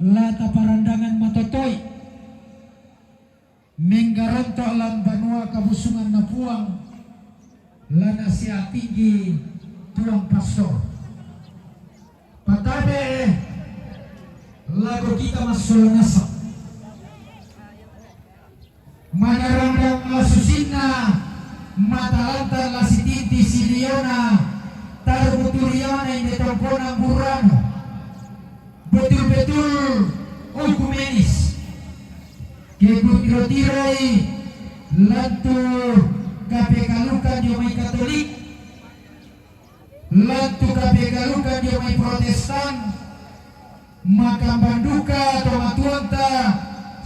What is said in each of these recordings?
lata parandangan matotoy menggaronto alam banua kabusungan na puang lana siya tinggi tuang pastor patabe lago kita masulanasak manarandang la susina matalanta la sitinti siliona tarbuturiana ini tompona burano betul-betul okumenis kebutirotirai lantu kapekalukan dia may Katolik lantu kapekalukan dia may Protestan makambanduka atau matuanta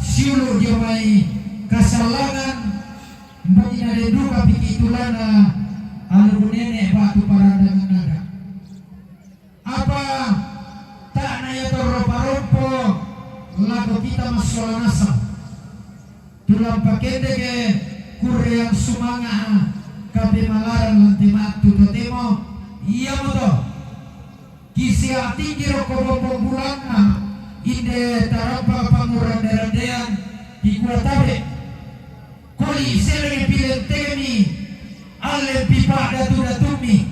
siulu dia may kasalangan mbakina deduka pikitulana alunene batu parandangan ada apa tak naya torropa-rompo lago kita masolanasa tulang pakende ke kureang sumanga kabe malaran lanti matu totemo iya moto kisi tinggi roko bombong bulana inde tarapa panguranderandean ikuatabe koli serege pilenteni ale pipa datu-datumi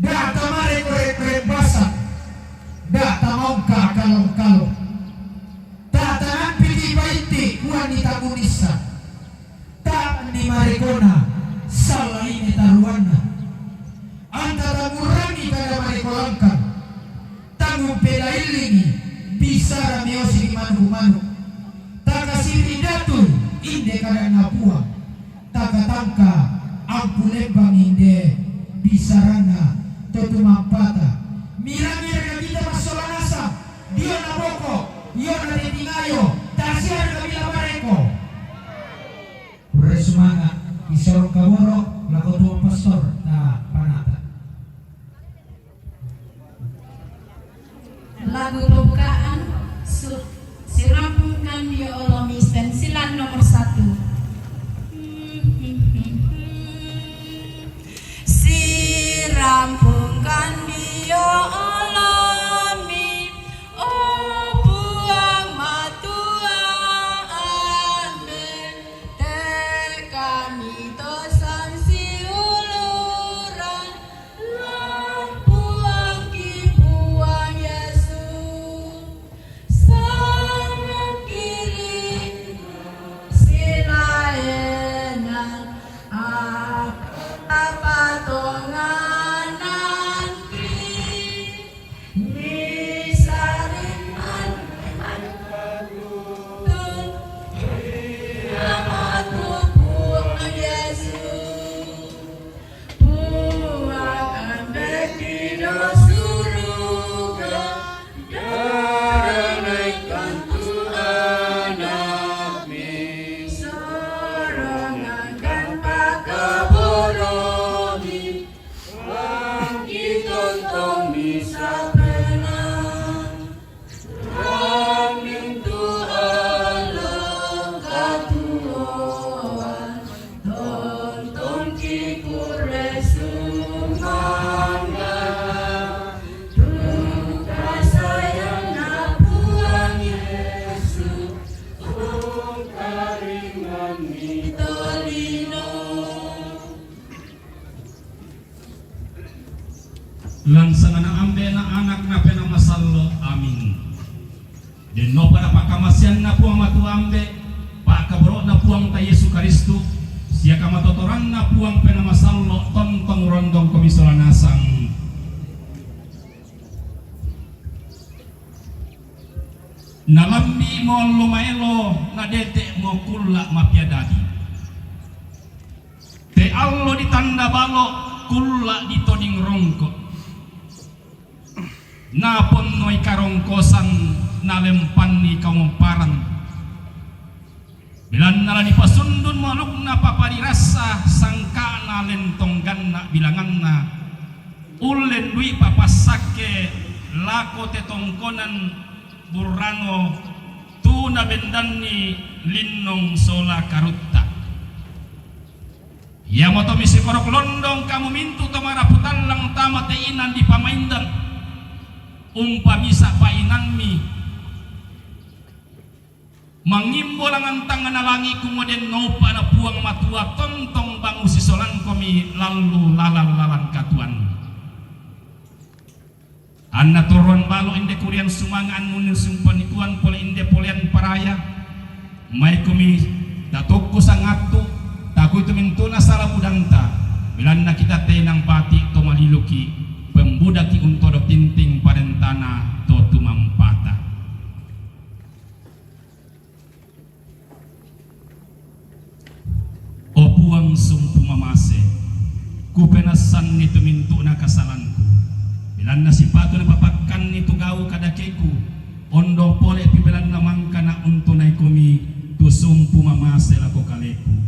da tamare korek-korek basah da tamongka kalong-kalong da tanan piti baiti wanita munisa ta ni marekona salah ini taruana antara murangi kada marekolangkan tanggung peda ilingi bisa ramiosi di manu-manu tak kasih datul inde kada napua taka-tangka ampu lembang inde bisarana totumampata mira-mira kita masolanasa dia naboko dia nadetingayo tasiar kabila mareko Pure semangat isorong kaworo lago tuang pastor na panata lagu pembukaan sirampungkan ya Allah stensilan nomor 1 sirampungkan dia alami oh buang matuan tekani tosan si uluran lampuang kipuang Yesus sarang kiri silaenan apa tonganan nisarin antun amatu buang Yesus buang ambek dino suruga daranaikkan Tuhan api sorangan pakaboromi wangi tontong bisa penang ramin Tuhan lengkatuan tontong kikure sumanga duka sayang napuang Yesus karingan mitolino langsang ambe na anak na penamasallo amin den no pada pakamasian na puang matu ambe pakabro na puang ta Yesu Kristu sia kamatotoran na puang penamasallo tontong rondong komisolanasang nalambi mo lumaelo na dete mo kulla mapiadadi te allo ditanda balo kulla ditoning rongko napon noy karongkosan nalempan ni kamumparan bilan nala di pasundun maluk na papadirasa sangka na lentong ganna bilangan na ulen dui papasake lako tetongkonan burano tu na bendani linnong sola karutta ya moto misi korok londong kamu mintu tamara putal lang tama teinan di pamaindan umpamisa painanmi mangimbo langan tangan alangi kemudian nopa na puang matua tontong bangu sisolan komi lalu lalan katuan anna turun balo inde kurian sumangan munin sumpanikuan pole inde polian paraya mai komi datokku sangatu taku itu mintuna salah budanta bilanda kita tenang pati to maliluki pembudaki untodo tinting parentana to tumampata o puang sumpu mamase ku penasan itu mintuna kasalanku bilanda sipatu na papakkan itu gau kadakeku ondo pole pibelan namang kana untunay kumi tu sumpu mamase lako kaleku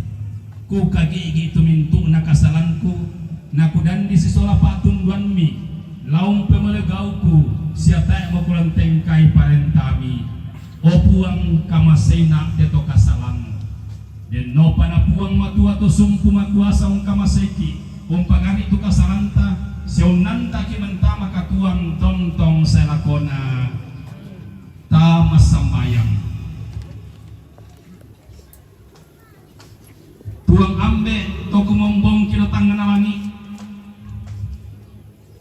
ku kagigi itu mintu na kasalanku na kudandi si sola patunduan mi laung pemelegauku siapa yang makulang tengkai parentami o puang kamasena teto kasalang den no pana puang matua to sumpu makuasa ung kamaseki pagani tu kasalanta seunanta ki mentama katuang tontong selakona tamas sambayang tuang ambe to kumombong kilo tangan alangi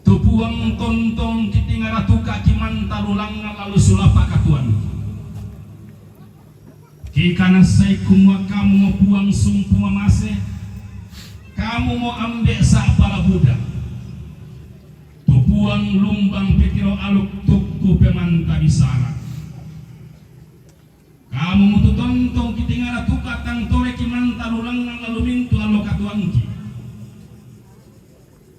tu puang tontong kitingara tuka kimanta lulang lalu sulapa katuan ki kana sai kumwa kamu mo puang sumpu mamase kamu mau ambe sa pala budak tu puang lumbang pikiro aluk tukku pemanta bisara kamu mutu tontong kitingara tuka tang tore kimanta lulang lalu mintu alo katuangki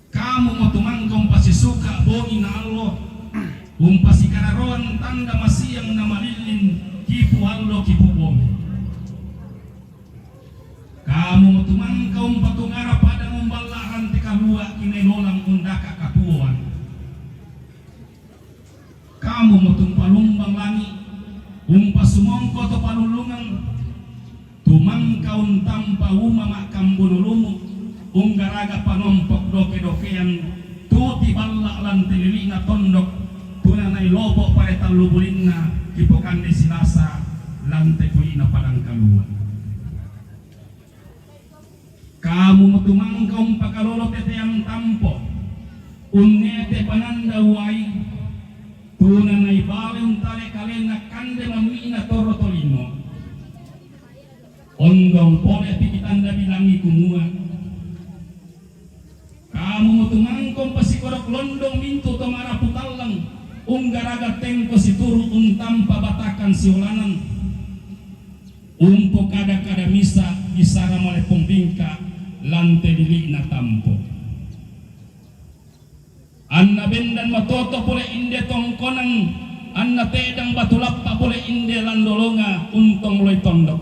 kamu mutu mangkong pasi suka bongi na allo pasi kararoan tanda masiyang na malilin kipu allo kipu bomi kamu mutu mangkong patungara pada ngumbalaran tikalua kinenolang undaka katuan kamu mutu palumbang langi sumongko to palulungan tumangkaun tanpa umama kambululumu unggaraga panompok doke-dokean tuti balla lan tililina tondok tunanay lobo pare tallubulinna kipokan silasa lan tekulina padang kaluan kamu mutumangkaun pakalolo teteang tampo unnete pananda wai tunan ay baleng tale kalena kande mamina toro tolino ondong pole pikitanda bilangi kumua kamu mutumangkong pasikorok londong mintu tomara putalang unggaraga tengko situru untampa batakan siulanan umpo kada misa bisara male pombingka lante dili na tampo anna bendan matoto pole inde tongkonang anna tedang batulappa pole inde landolonga untong loy tondok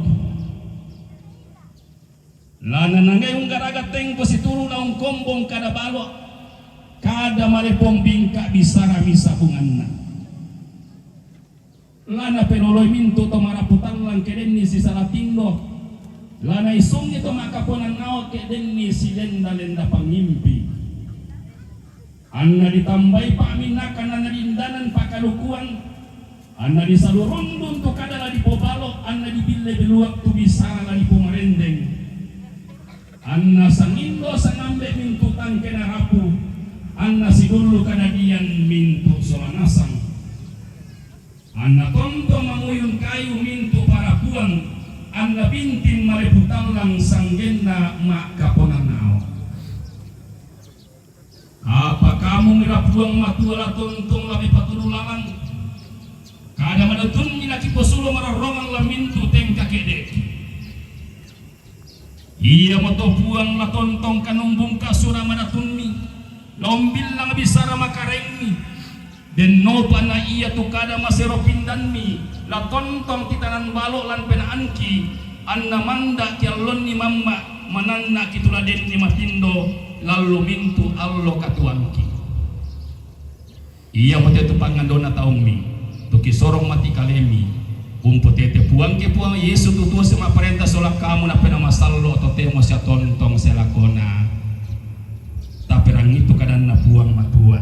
lana nangay unggaraga tengko situru naung kombong kada balo kada male pombingka bisara misa bunganna lana penoloy mintu to maraputallang kedenni si salatindo lana isung ito makaponan nao kedenni si lenda-lenda pangimpi anna ditambai paminakan anna diindanan pakalukuan anna disalurundun tu kadala di pobalo anna dibille beluak tu bisara di pomarendeng anna sangindo sangambe mintu tangkena rapu anna sidulu kadadian mintu solanasang anna tonto manguyun kayu mintu para puang anna bintin mareputalang sanggenna mak kaponanao apa kamu mirapuang matuala tontong labi patululangan kada madatun nila kiposulo mararongang lamintu tengka kedek iya moto puang la tontong kanumbung kasura madatunmi lombil lang bisara makarengmi den nopa na iya tu kada masero pindanmi la tontong titanan balo lan penaanki anna manda kiallon ni mamma mananna kituladen ni matindo lalu mintu allo katuanki iya mote tu pangandona taumi tu kisorong mati kalemi umpotete puang ke puang Yesu tutu sama perintah solak kamu na pena masallo to temo sia tontong selakona tapi rang itu kadang na puang matua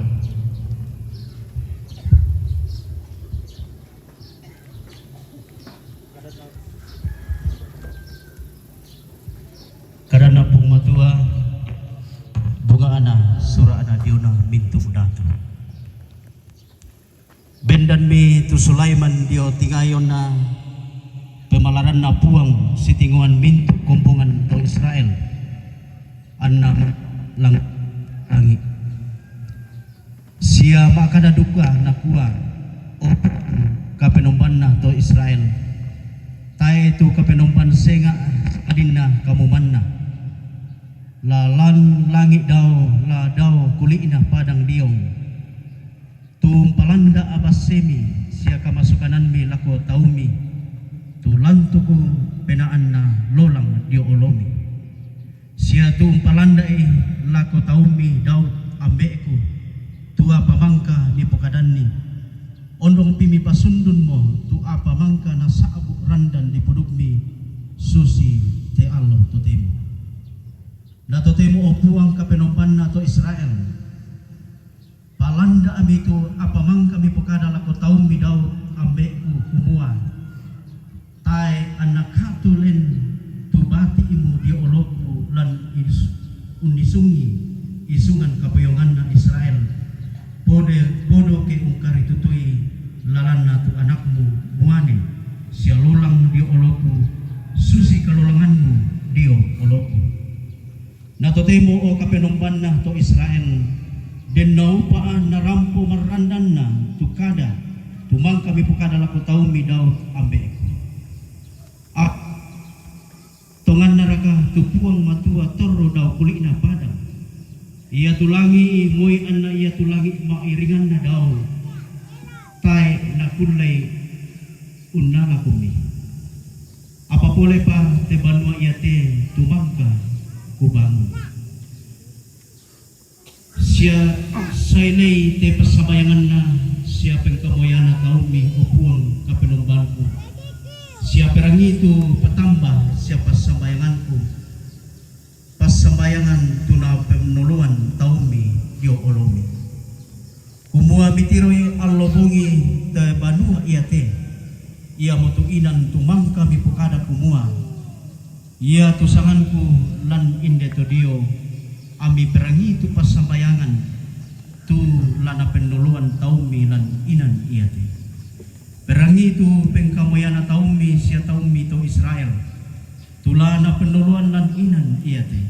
dan mi tu Sulaiman dio tingayon na pemalaran na puang si tinguan mintu kumpungan to Israel anam lang langi sia makada duka na kuwa o kapenomban na to Israel tay tu kapenomban senga adin na kamuman na lalan langit daw la daw kuli na padang diong tumpalanda abasemi sia kamasukanan mi lako taumi tulantu ko penaan na lolang dio olomi sia tumpalanda lako taumi daud ambeku tua pamangka ni pokadanni ondong pimi pasundun mo tu apa mangka na saabu randan di pudukmi susi te Allah totemu na totemu opuang kapenompan na to Israel palanda ami tu apa mang kami pokada lako taum mi daud ambeku kumua tai anak hatulen tu bati imu di oloku lan unisungi isungan kapayongan na Israel bodo ke ungkari tutui lalana tu anakmu muane sia lolang di oloku susi kalolanganmu dio oloku na totemo o kapenomban na to Israel den naupaan narampo marandan na tukada tumang kami pukada lako taumi daud ambeku tongan naraka tupuang matua torro daw kulik na padang ia tulangi moy anna ia tulangi mairingan na daw tay na kulay unnala kumi apa boleh pa te banua ia te tumangka kubangun sia sailay te pasabayangan na sia pengkamoyana taumi opuang kapenombanku sia perangitu patambah sia pasabayanganku pasambayangan tuna pemnuluan taumi dio olomi kumua mitiroy allobungi te banua ia te ia motuinan tumang kami pukada kumua ia tusanganku lan indeto dio ami perangi itu pasambayangan tu lana penuluan taumi lan inan iate perangi itu pengkamoyana taumi sia taumi to Israel tu lana penuluan lan inan iate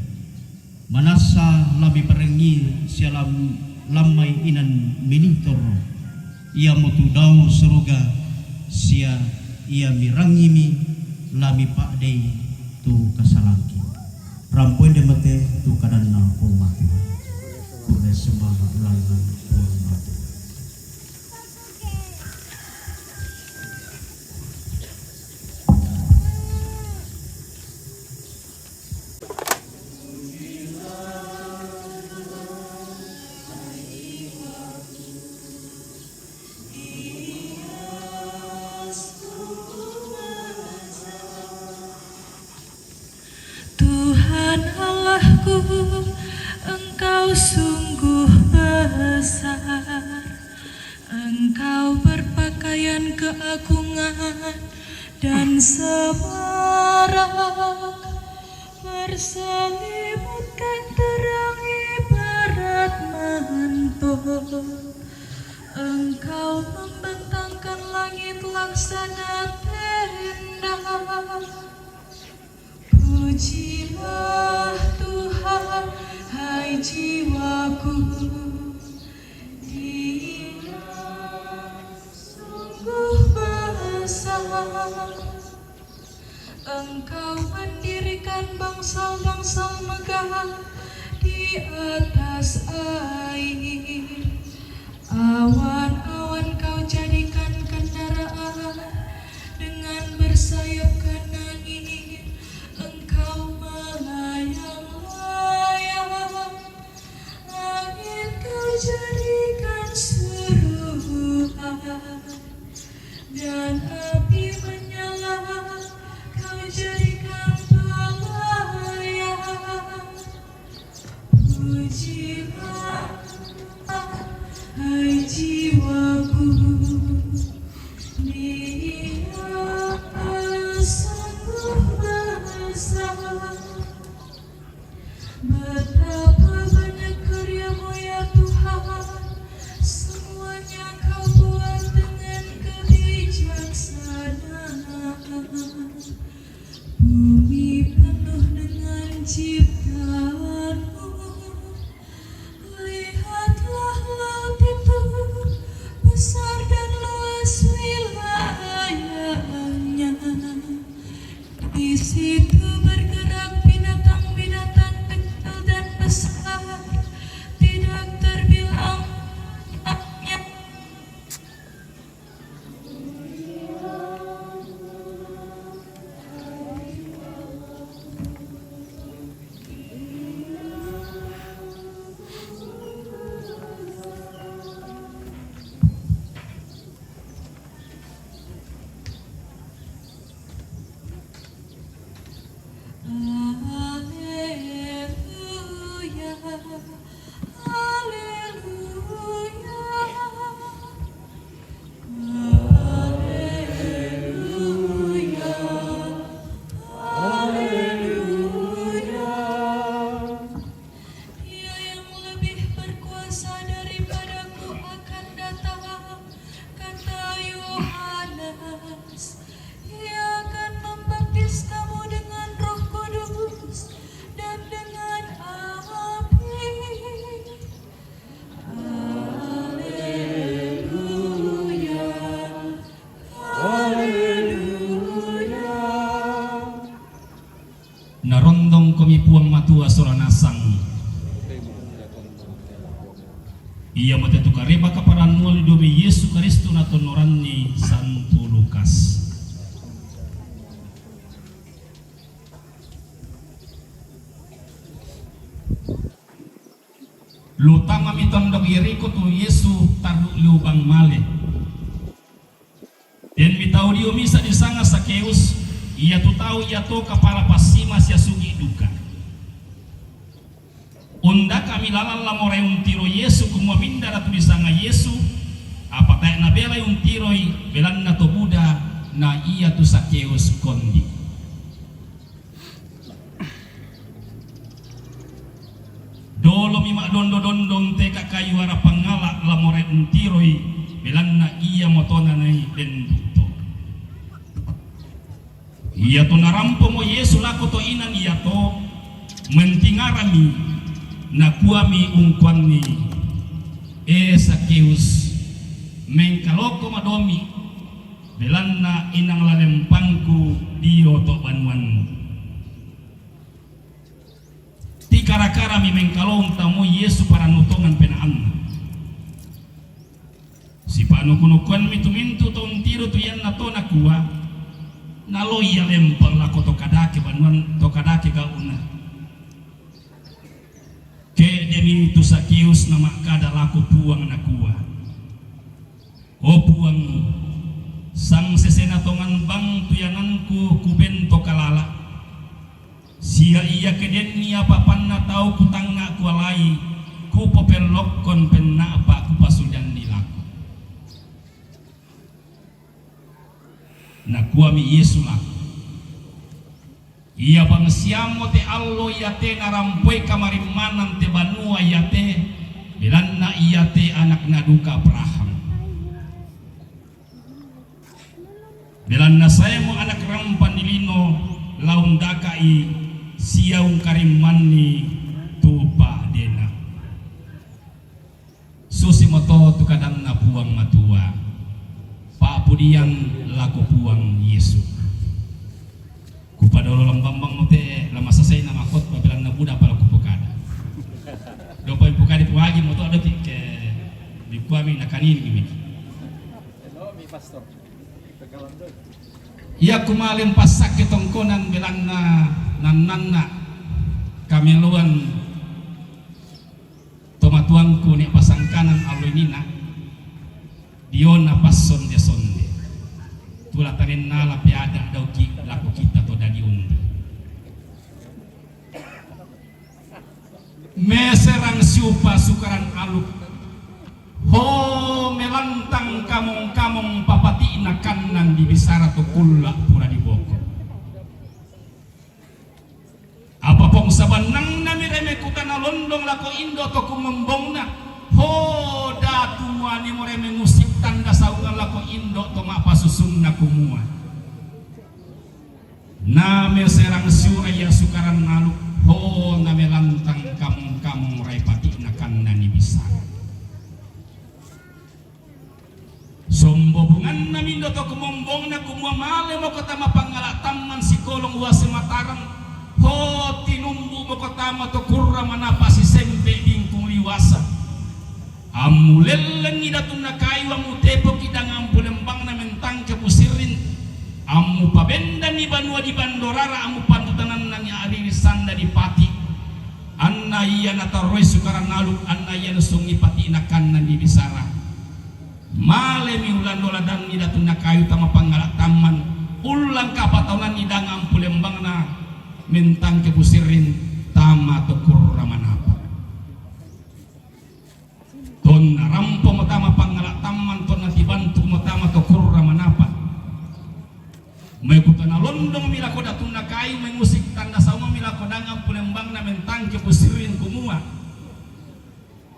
manasa labi perangi sia lamai inan minitoro ia motu dau suruga sia ia mirangimi lami pakdei tu kasalangki rampoin de mate tu kadan na pomatu kune sembah langan pomatu Tuhan Allahku, Engkau sungguh besar. Engkau berpakaian keagungan dan semarak, berselimutkan terang ibarat mantul. Engkau membentangkan langit laksana tenda. Pujilah Tuhan, hai jiwaku, Dia sungguh besar. Engkau mendirikan bangsa-bangsa megah di atas air. Awan-awan Kau jadikan kendaraan, dengan bersayap kanan Engkau melayang-layang. Langit Kau jadikan suruhan, dan api menyala Kau jadikan pelayang. Pujilah, hai jiwaku, Ia matetu kareba kaparan muli domi Yesu Kristo na tonoran ni Santo Lukas. Lutang amitondok Yeriko tu Yesu taru lubang male. Dan mitau dio misa di sanga Sakeus, ia tu tahu ia tu kepala pasima sia sugi duka. Unda kami lalan lamore untiro Yesu kumua minda ratu di sanga Yesu, apa tak na bela untiroi belan na to Buddha na ia tu Sakeus kondi. Dolo mimak dondo-dondong teka kayu ara pangala lamore untiroi belan na ia motona nai den dukto. Ia to narampo mo Yesu lako to inan ia to mentingarami na kuami ungkwani Sakeus mengkaloko madomi belanna inang lalempangku dio to banuanmu ti kara-kara mi mengkalong tamu Yesu para nutongan penaan si panukunukuan mi tumintu to untiro tu yan na to nakua naloya lempang lako to kadake banuan to kadake gauna ke demi tu Sakeus nama kada laku puang nakua o puang sang sesena tongan bang tuyananku kubento kalala sia iya keden ni apa panna tau kutanga kualai ku popelok kon penna apa ku pasudan dilaku nakua mi Yesu laku ia bang siamo te allo yate narampoi kamarimanan te banua yate bilanna iyate anak naduka Abraham bilanna saya mo anak rampan dilino laun dakai siaung karimani tupa dena susi moto tu kadang na puang matua pa pudian laku puang Yesu kupada orang bambang mote lama selesai nama kot babilan na Buddha para kupukada dopa pukada puagi moto ada ke di kuami nakanin gini ia kumalim pasak ketongkonan bilang na nananna kameluan tomatuangku ni pasangkanan alunina diona pason de sonde tula tanin nala piada dauki laku kita to dagi undi meserang siupa sukaran aluk ho melantang kamong-kamong papati nakanan di bisara to kulla pura di boko apa pong sabanang namireme kutana londong lako indo to kumembongna ho datu wani moreme musik tanda saungan lako indo to mapasusun na kumua name serang suraya sukaran naluk ho name lantang kamong-kamong raipati nakanda ni bisa sombobungan namindo to kumombong na kumua male mo katama pangalataman si kolong wase matarang ho tinumbu mo katama to kurra manapa si sempe dingkung liwasa amulellen idatun na kayu amu tepo kidang ampulembang na mentang kepusirin amu pabenda ni banua di bandorara amu pantutanan na ni ariri sanda di pati anna iya nataroi sukaran naluk anna iya nusungi pati inakan na di bisara male mi ulan dola dan idatun na kayu tama pangalak taman ulang kapatawanan idang ampulembang na mentang kepusirin tama tokur ramanapa ton narampo matama pangalak taman ton nanti bantu matama tokur ramanapa may kutana londong mila ko datun na kayu may musik tanda sama mila ko dangang pulembang na mentang kepusirin kumua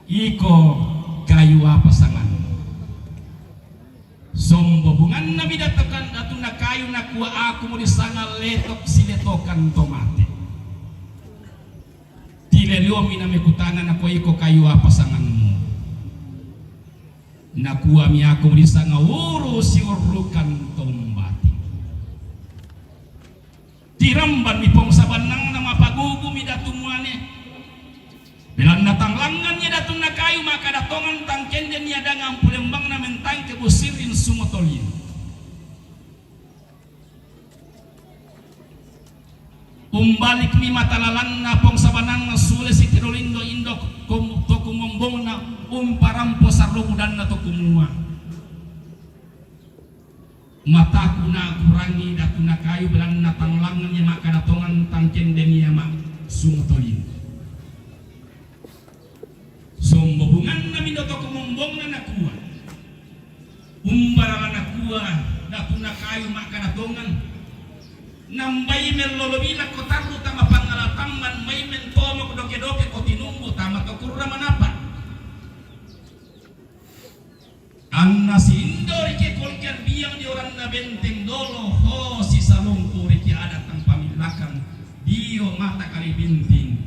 iko kayu apa sangan sombobungan na bidatakan datun na kayu na kuwa ako mo disanga letok siletokan tomate tileliomi na may kutangan ako iko kayu apa sangan mo nakuha mi ako mo disanga uro si urukan tombati tiramban mi pong sabanang na mapagugo mi datumuane bilang natanglangan niya datu datun na kayo makadatongan tangken den niya dangang pulembang na mentang kebusirin sumotolin. Umbalik mi matalalang na pong sabanang na sules si Tirolindo Indo to kumombong na parampo sa rugudan na to kumuha. Mataku na kurangi datu na kayo bilang natanglangan niya makadatongan tangken den niya sumotolin. Sombobungan namin to kumombong na nakuha. Umbara nakuha datu na kayo makadatongan. Nambay men lolobila ko taru tama pangalataman may men tomo ko doke-doke ko tinunggo tama to kurra manapan. Anna si Indori ke kolker biang di orang na benteng dolo ho si salong puri ki ada tang pamilakan dio mata kali binting.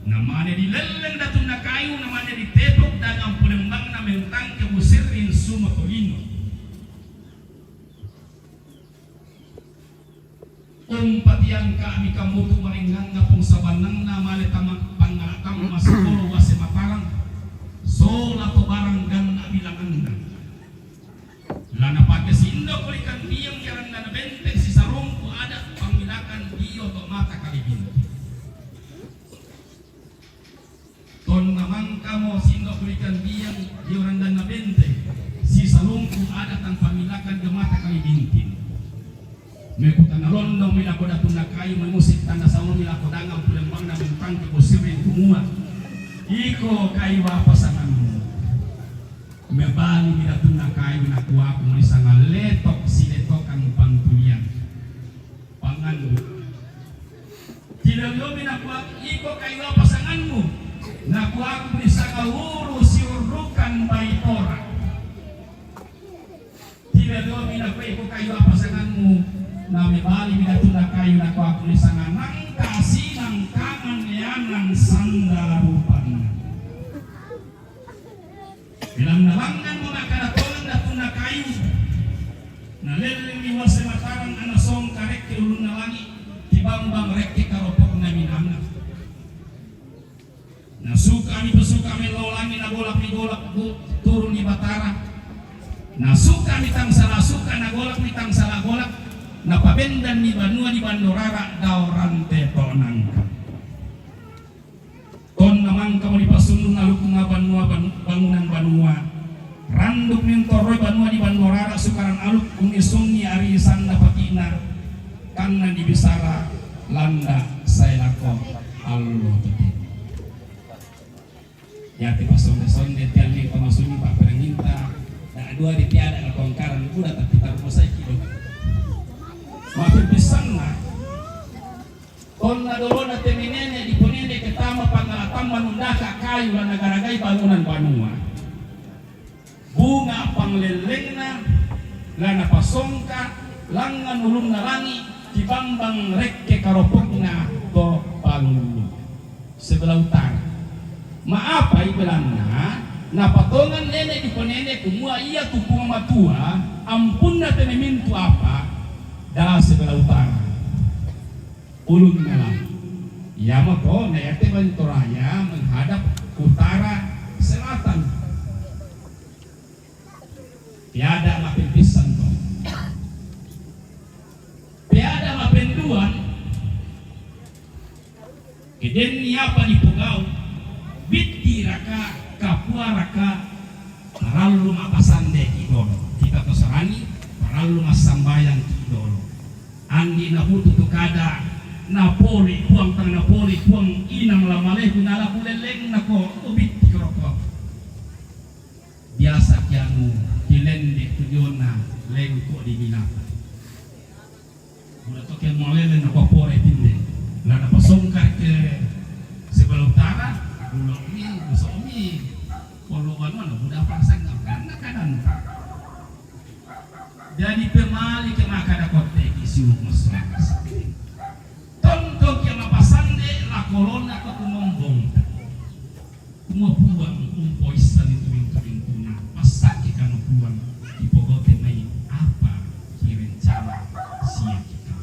Namanya di leleng datun na kayu namanya di tepok dagang pulembang na mentang kebusirin sumotolino. Umpatian kami kamu tu maringan na pong sabanang na malitama pangalatang masukolo wase maparang sola to barang gan na bilangan na lana pake si Indo kulikan biyang yaran na benteng si sarong ko ada pamilakan diyo to mata kalibin ton naman kamo si Indo kulikan biyang yaran na benteng si sarong ko ada tang pamilakan ke mata kalibintin. Mekutan alondong mila ko datun na kayo may musik tanda sa mo mila ko dangang pulembang na mentang kebusirin kumua. Iko kayo pasangan mo. Mebali mila datun na kayo na kuha ko mo isang letok si letok ang pangtulian. Pangan mo. Tilagyomi na kuha, iko kayo pasangan mo. Nakuha ko mo isang huro si urukan baitora. Tilagyomi na kuha, iko kayo pasangan mo. Na mebali minatuna kayo na kwa kulisangan ng kasinang kangan yan ng sandarupan. Bilang nalangan mo nakaratongan na tuna kayo na leleng iwas sa matarang anasong karek ulun na langit tibambang rek karopok na minana. Nasuka ni pesuka melolangi na golak ni golak turun ni batara. Nasuka ni tang salah suka na golak ni tang salah golak. Napabendan ni Banua di Bandorara dauran tetonang. Ton namang kamu dipasunun aluk nga Banua bangunan Banua. Randuk mentoroy Banua di Bandorara sukaran aluk unisong ni arisan napatina. Kanna di Bisara landa saya lako allo tutin. Ya te pasonde tiang ni pamasuni Pak Perenginta. Da dua di tiada kongkaran udah tapi taruh saya kilo. Makin pisang na kon na dolo na teminene di ponene ketama pangalatan manundaka kayu na nagaragay bangunan Banua bunga pangleleng na lana pasongka langan ulung na langi tibambang rekke karopok na to palulu sebelah utara maapa ibelan na patongan nene di ponene kumua iya tupung matua ampun na tenemintu apa dah sebelah utara ulun ngalam Yamato nayate Bantoraya menghadap utara selatan tiada makin pisan to tiada makin duan keden niapa di Pugau biti raka kapua raka paralu mapasande idolo kita tosarani paralu masambayang idolo andi na hutu tukada Napoli kuang tang Napoli kuang inang lamale kunala kuleleng nako ubit kroko biasa kianu dilende tujuana lengko di binata udah token molele nako pore tinde lana pasongkar ke sebelah utara ulok mi usomi polo banwana udah pasang karena kadang jadi pemali ke makada kote isu masalah tontok yang mapasande la corona ko kumombong kumopuan umpoisan itu tuna pasaki kan puan ipogote mai apa kirencana sia kita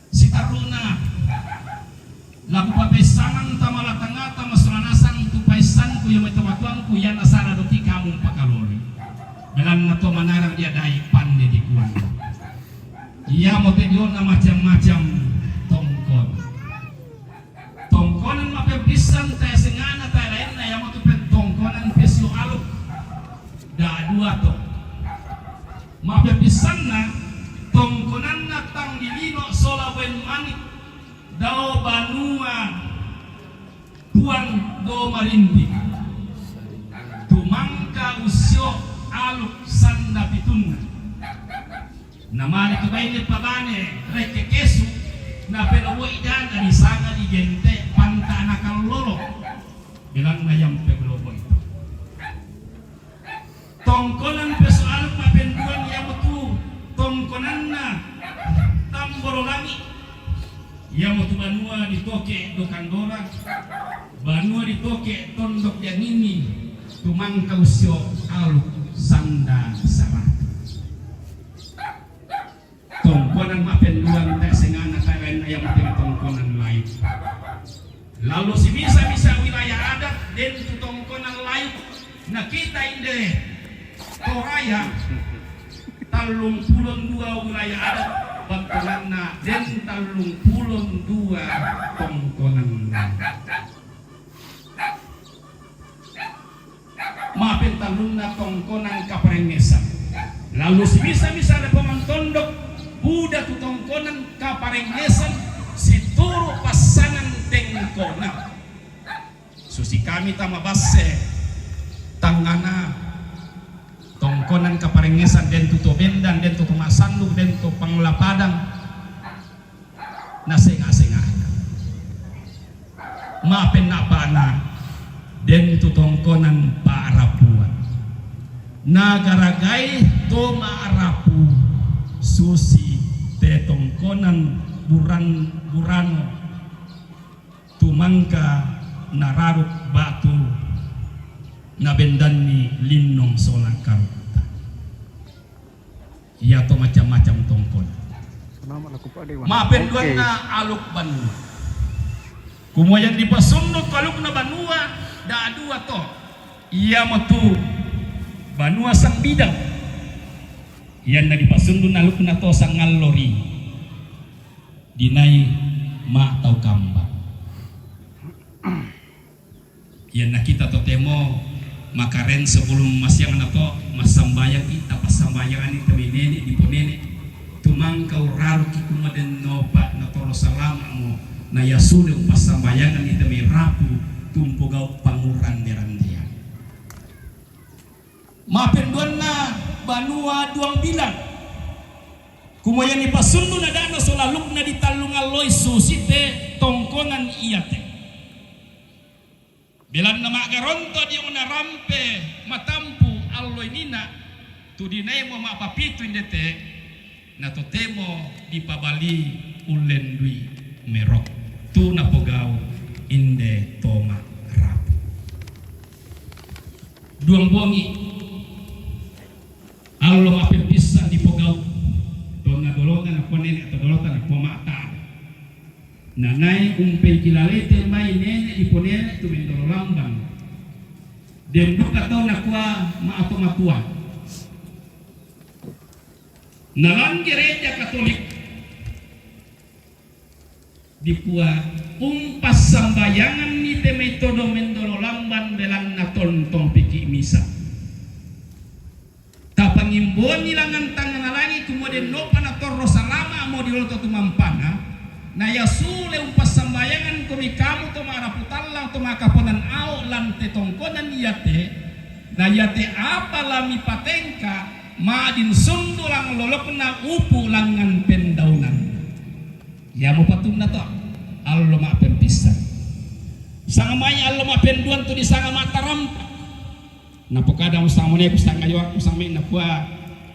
si taruna lagu papesangan tamala tangata maslanasan tu pai Ia mo tenyo na macam-macam tongkon. Tongkonan mapepisan tayo singana tayo lain na ia mo tupen tongkonan pesyo aluk. Da dua to. Mapepisan na tongkonan na tang dilino sola buen manik dao banua tuan do marindi. Tumangka usyo aluk sanda pitunna. Namani tubaini pabane reke kesu na penawo idan ani sanga di gente panta nakal lolo bilang na yang peglobo itu tongkonan pesoal mapenduan yang betu tongkonan na tamboro lagi yang betu banua ditoke do kandora banua ditoke tondok yang ini tumangka usyo aluk sanda sarah tongkonan mapenduan tak sengana karen ayam dengan tongkonan lain. Lalu si bisa wilayah adat dan tu tongkonan lain. Nah kita inde Toraya talung pulon dua wilayah adat bangkalanna dan talung pulon dua tongkonan lain. Maafin talungna tongkonan kaparengesan. Lalu si bisa ada pemantondok Buddha tu tongkonan kaparengesan si turu pasangan tengkonan susi kami tama basse tangana tongkonan kaparengesan den tu bendan den tu masanduk den tu panglapadang nasenga-senga mapen napana den tu tongkonan paarapuan nagaragai to maarapu susi te tongkonan burano tumangka nararuk batu nabendani linnong sola karuta iya to macam-macam tongkon mapenduan na aluk banua kumoyan di pasundok aluk na banua da dua to iya matu banua sang bidang yan na di pasundok na aluk na to sang ngalori dinay ma tau kamba yan na kita to temo makaren sebelum masyang na to masambayang kita pasambayangan ni kami nene di ponene tumangkau raru ki kumaden noba na toro salama mo na yasule pasambayangan ni kami rapu tumpugau panguran derandia mapenduan na banua duang bilang kumoyan ni pasundu na dano solaluk na ditalungal loy susite tongkongan iyate bilang na magaronto di una rampe matampu alloy nina tu dinay mo mapapito indete na totemo di pabali ulendui merok tu napogao inde toma rapu duang bongi allo mapipisa di pogao dona dolotan ako nene atau dolotan ako mata nanay umpay kilalete may nene iponene tu mendolo lambang den buka to nakwa maato-matua nalang gereja Katolik dipua umpas sambayangan ni temetodo mendolo lamban belang na tontong piki misa tapangimbon nilangan tangan lagi kemudian no pana torro salama mo diloto tumampana na yasule umpas sambayangan kumi kamu to maraputalla to makaponan ao lan tetongkonan yate na yate apa lami patengka madin sundu lang lolokna upu langan pendaunan ya mo patum na to allo ma pempisan sanga may allo ma penduan to di sanga matarampa na pokada mo sa mo ne kusang ayo ako sa may na kuha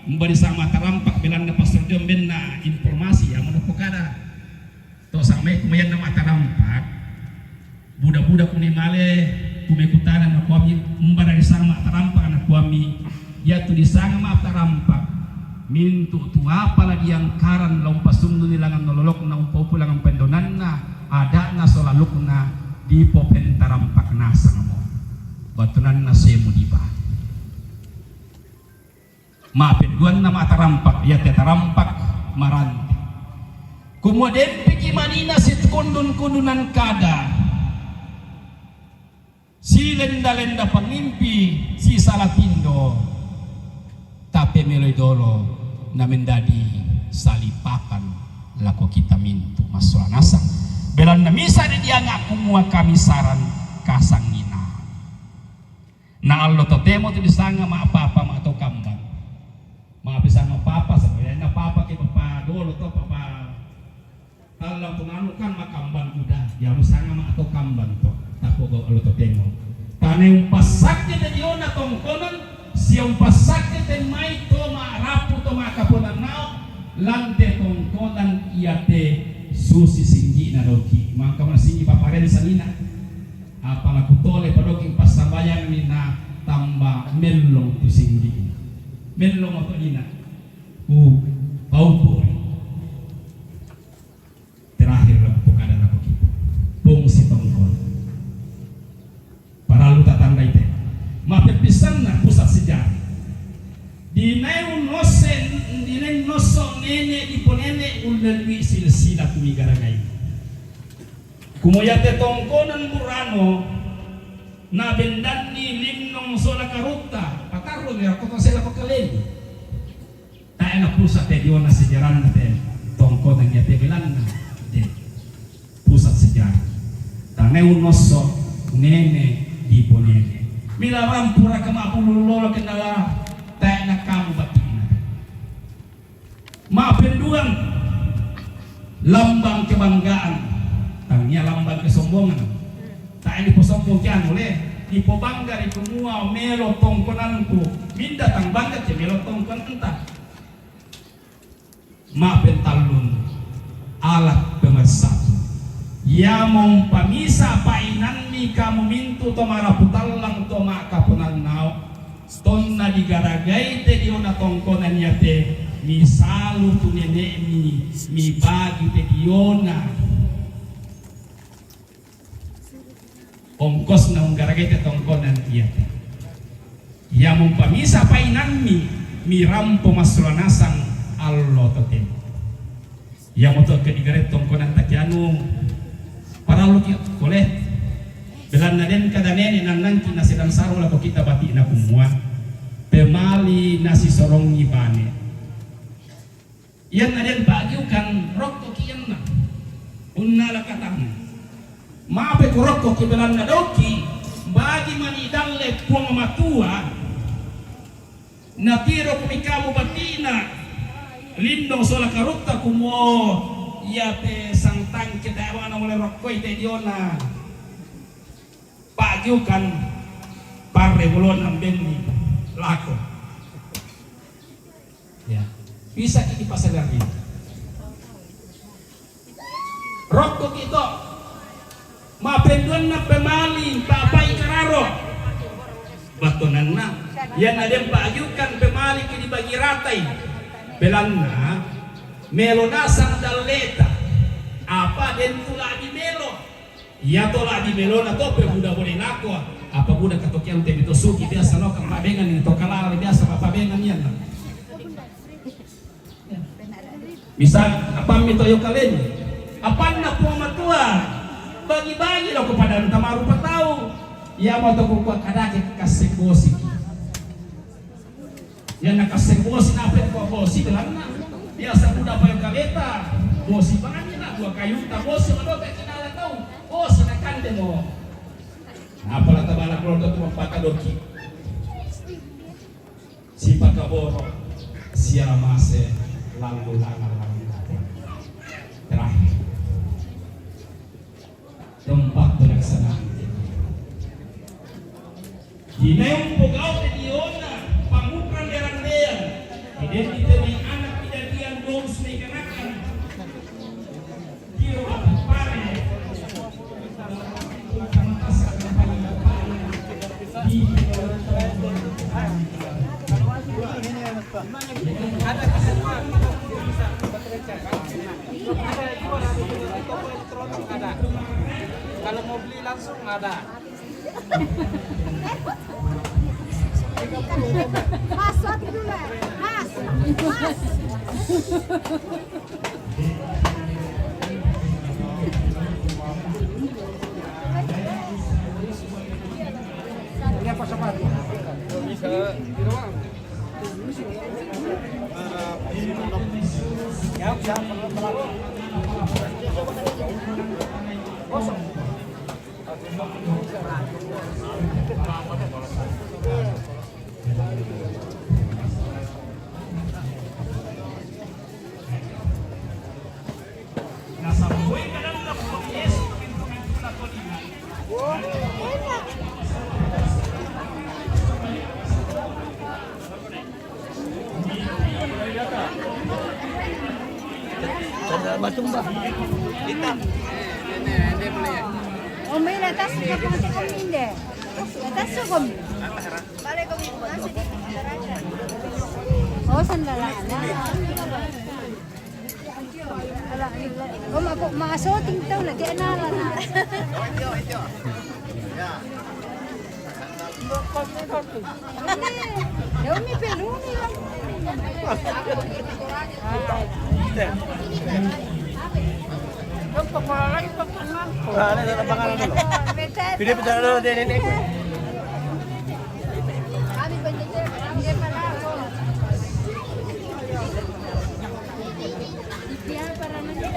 mbari sa matarampak bilang na pastor Jomben na informasi ya mo na pokada to sa may kumayan na matarampak budak-budak kunimale kumekutana na kuami mbara di sang matarampak na kuami ya tu di sang matarampak mintu tu apa lagi yang karan lompasundu nilangan nololok na umpapulang ang pendonan na ada na solaluk na di popen tarampak na sang mo batunan na semu diba maafin duan na matarampak ya tetarampak marante. Kemudian piki manina sit kundun-kundunan kada. Si lenda-lenda pangimpi si Salatindo. Tapi melodolo na mendadi salipakan lako kita mintu masulanasang. Belan na misa di dia ngaku mua kami saran kasangina. Na allo totemo tu disanga ma apa-apa ma atau kambang. Ma bisa ma apa-apa saboya na apa-apa ke papa dolo to papa. Alam tunanu kan ma kambang kuda. Ya musanga ma atau kambang to. Tapo go allo totemo. Tane pasaknya de diona tongkonon siang pasaknya de mai to ma rapu to ma kaponan nao lante tongkonan iate susi singgi na doki maka man singgi paparen sanina apala kutole padoki pasabayan ni na tamba mellong tu singgi mellong to dina paupo terakhir la pokada na koki pong si tongkon para lu tatanda ite mapepisan na pusat sejarah dinai noso nene iponene ulalwi silsila tumigaragay kumuyate tongkonan burano na bendan ni limnong sola karuta patarlo ni ako sila pakaleni tayo na pusat te diyon na sejarah natin tongkonan yate bilan na de pusat sejarah tanay noso nene iponene milaram pura kama pululolo kendala tayo na kamu batina mapenduan lambang kebanggaan tangnya lambang kesombongan tak ini posombong kian oleh ipo bangga ipo mua melo tongkonanku minda tang bangga ke melo tongkonan entah mapentalun alat pemersatu ya mong pamisa painan ni kamu mintu to maraputalang to makapunan nao stonna digaragai te diona tongkonan yate misalu tu nenek mi bagi te diona ongkos na unggaragay te tongkonan yate ya mong pamisa painan mi rampo masranasang allo totem ya moto kedigaret tongkonan takianu para lu boleh belan naden kadane nanang kina sedang saro la kita bati na kumua pemali nasi sorong ibane yan naden bagiukan rokko kiyan na unna la katang maape ko rokko ki belan na doki bagi mani dalle puang matua natiro kumikamu batina lindong sola karukta kumo ya te sangtang kita wana mulai rokoi te diona pagiukan parre bulon ambenni lako ya bisa kita pasal lagi rokok itu mapenduan na pemali papai kararo batonan na yan adem pagiukan pemali kini bagi ratai belanna melonasang daleta apa den tula di melo ya tola di melo na to pe buda boleh nako apa buda katokian te bito suki biasa no kang pabengan ni to kalala biasa pabengan yan bisa apa mito yo kalen apa na po matua bagi-bagi lo kepada tamaru patau ya mau to ko kadake kasebosi yan nakasebosi na pe ko bosi belanna biasa budak payo kaleta bosi banget na dua kayu ta bosi ado ka kinala tau bos na kande mo apalah tabala kalau tu mapaka doki si pakaboro siara mase lalu terakhir tempat pelaksanaan dinayong pugao de diona pangukan derang-derang identitas ni anak kejadian dos ni kenakan kiro pare ada keseruan bisa bekerja kan ada jual di toko elektronik ada kalau mau beli langsung ada Mas, dulu, Mas. Ini apa sahabat? Bisa di ruang. Ya, bisa kosong. Nasa buhay ka lang na po, yes, pinto na po nila. Oh, may latas ka pang tikom hindi. Latas sukom. Balik ko mo nasa di. Oh, sandalan na. Oh, masuting daw lagi na. Daw mi peluni lang. Pilih pejalan dulu deh ini. Kami penjejer, kami pala. Biar para nanti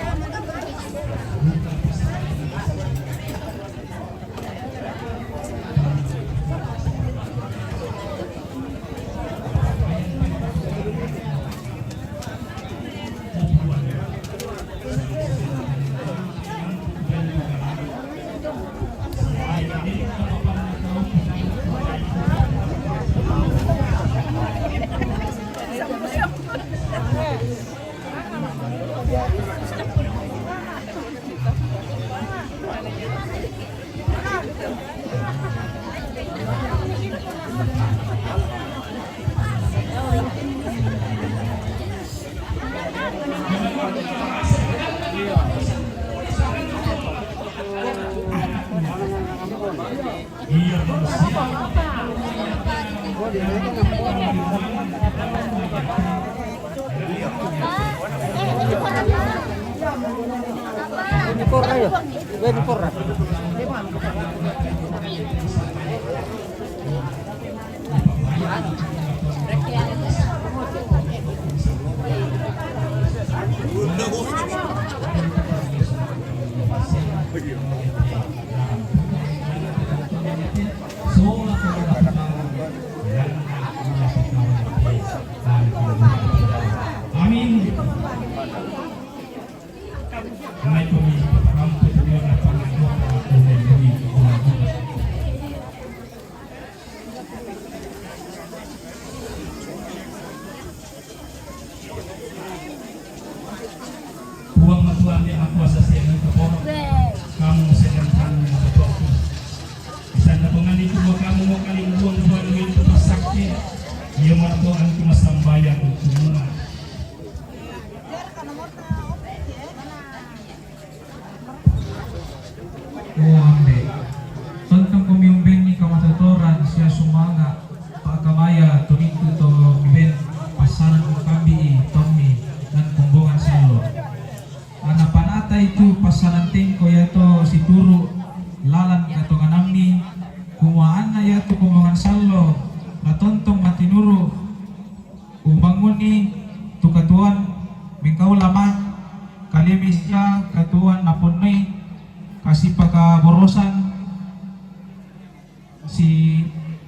Amin. May pumipagparampo sa iyo na Panginoon at Tuloy-tuloy ko. Huwag matuwa niya ako sa siyang kaporo. Kamu sa gantan ng kaporo. Isang na pangalit ko kamu mo kalingkuang buwan ito pasakit. Iyo mato ang kumasambayan ng tumuna. Uambe. Tentang pemimpin ni kamatutoran siya sumanga pagkamaya tuminto to miben pasaran ng kambi Tommy dan kumbungan salo. Anapanata itu pasaranting ko yato si Turu lalan katungan amni kumaan na yato kumbungan salo latontong matinuru umbangun ni tukatuan mingkau lama kalimis siya katuan napunay kasih pagkaborosan si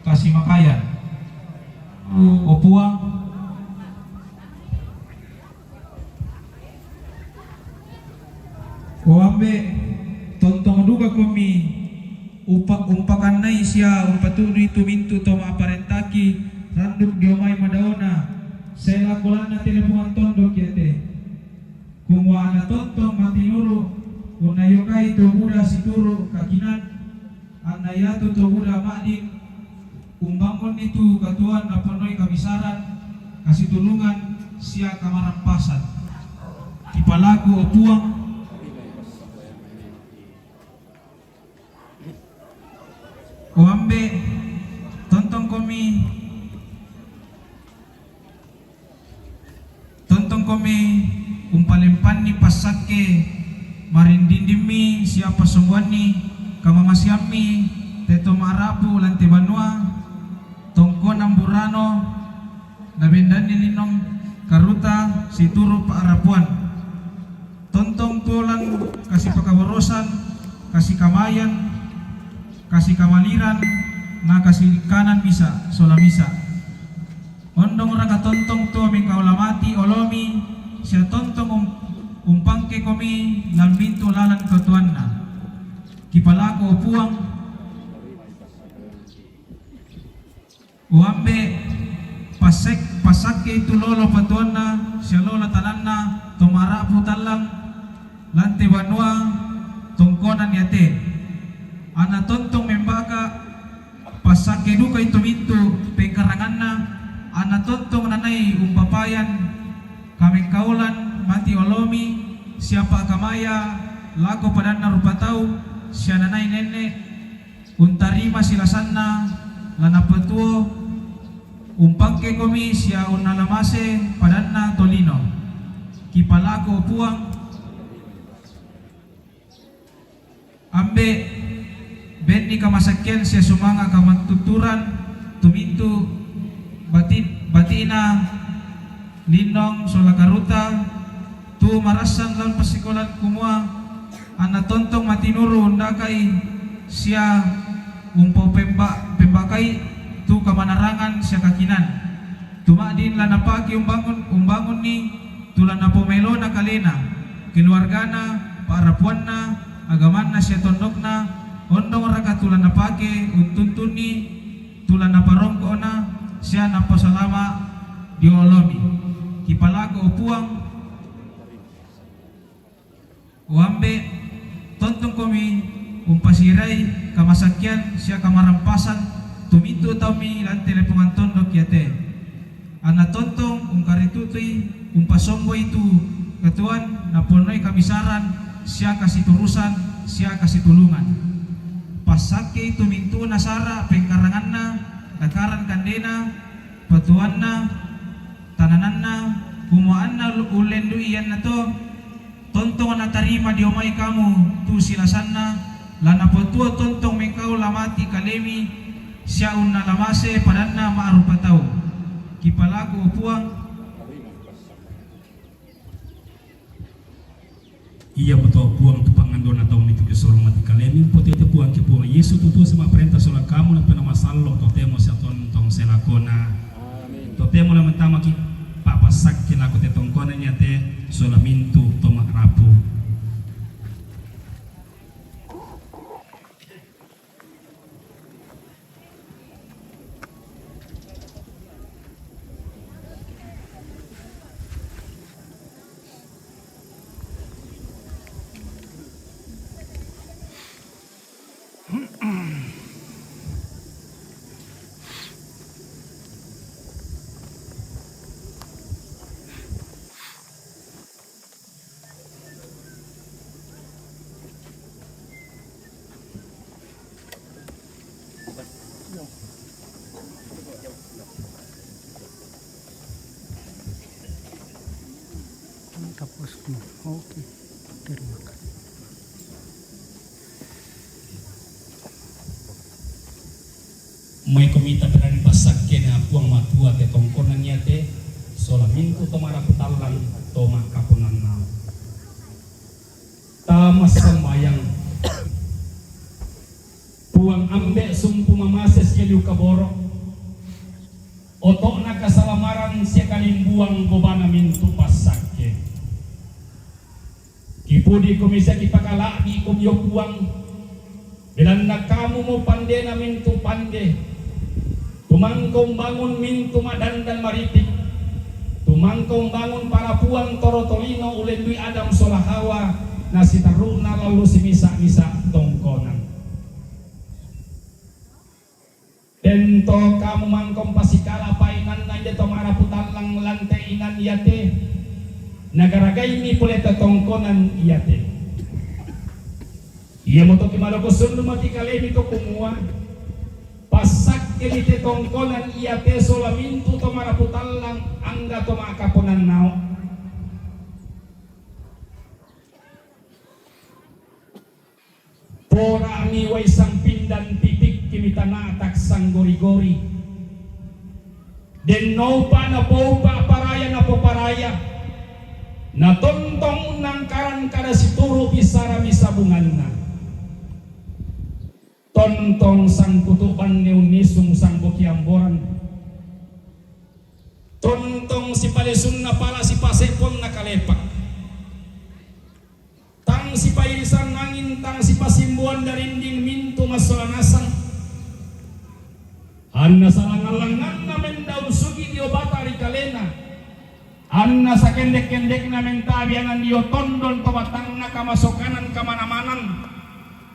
kasih makayan opuang oambe tontong duga kami umpakan nai siya umpaturi tumintu to maaparentaki randuk diomay madaona saya lakulan na telepongan tondok yate kumuha na tontong matinuro unayokai tobuda situru kakinan anayato tobuda makdim umbangun itu katuan napanoi kabisaran kasih tulungan sia kamarampasan kipalaku opuang oambe tontong kami umpalimpan ni pasake marindindimi siapa sungguani kamamasiami teto marapu lanti banua tongko namburano nabendani linom karuta situru paarapuan tontong tulang kasih pakaborosan kasih kamayan kasih kamaliran na kasih kanan bisa solamisa ondong raka tontong tu aming kaulamati olomi siya tontong umpangke komi lalmintu lalan ketuanna kipalako upuang uambe pasake itu lolo patuanna siya lola talanna tomarapu talang lanti banua tongkonan yate ana tontong membaka pasake duka itu mintu pengkaranganna ana tontong nanay umpapayan kaming kaulan mati olomi siapa kamaya lago padanna rupatau siya nanay nene untarima silasanna lana petuo umpangke komi siya unalamase padanna tolino kipalago puang ambe benni kamasakyan siya sumanga kamatuturan tumintu batina linong solakaruta tu marasan lan pasikolan kumua ana tontong matinuru ndakay siya umpo pembakai tu kamanarangan siya kakinan tumadin lan napaki umbangun ni tulan na pomelo na kalena keluargana paarapuanna agaman na siya tondokna ondong raka tulan napake untuntun ni tulan na parongko na siya napasalama diolomi kipalago upuang uambe tontong komi umpasiray kamasakyan siya kamarampasan tuminto tami lan telepongan tondok yate ana tontong ungkaritutoy umpasombo itu katuan naponoy kamisaran siya kasih turusan siya kasih tulungan pasake tuminto nasara pengkaranganna dakaran kandena patuanna tanananna kumuanna ulendu iyan na to tontong na tarima di omay kamu tu silasanna lana potuo tontong mengkau lamati kalemi siya unna lamase padanna maarupatau kipalago upuang iya betul puang tu pangandon atau itu kesorong mati kalemi putih itu puang kipuang Yesus tutu sama perintah sola kamu na pena masallo totemo sa tontong selakona totemo na mentama ki papasak kilako te tongkona nyate sola mintu tomak rapu Tapos ko. Okay. Terima kasih. may komita perani pasakke na puang matua te tongkonan nyate sola mintu tomara putalang toma kapunan nao tamas sembayang puang ambe sumpu mamases yelu kaboro otok na kasalamaran siya kalimbuang gobana mintu pasakke kipudi komisa kipakala di kumyo puang bilan na kamu mo pande na mintu pande tumangkong bangun mintu madandan maritik tumangkong bangun para puang torotolino ulendui Adam solahawa na sitaruna lalu si misa-misa tongkonan tento kamu mangkong pasikala painan na jeto maraputalang lantai inan yate nagaragay ni puleta tongkonan yate iya mo to kimaloko sundu mati kalemi to kumua pasak kelite tongkonan iya te sola mintu to maraputalang angga to makaponan nao Lami way sang pindan titik kimitanatak sang gori-gori. Den no pa na po pa paraya na po paraya. Natontong nang karan kada situro bisara bisabungan na. Tontong sang kutuban ni unisung sang bukiamboran. Tontong si palisun na pala si pasepon na kalepak. Tang si pairisan nangin tang si pasimbuan darinding minto masolanasan. Anna salangalangan namen daun sugi dio batari kalena. Anna sa kendek-kendek namen tabiangan dio tondon to batang na kamasokanan kamana-manan.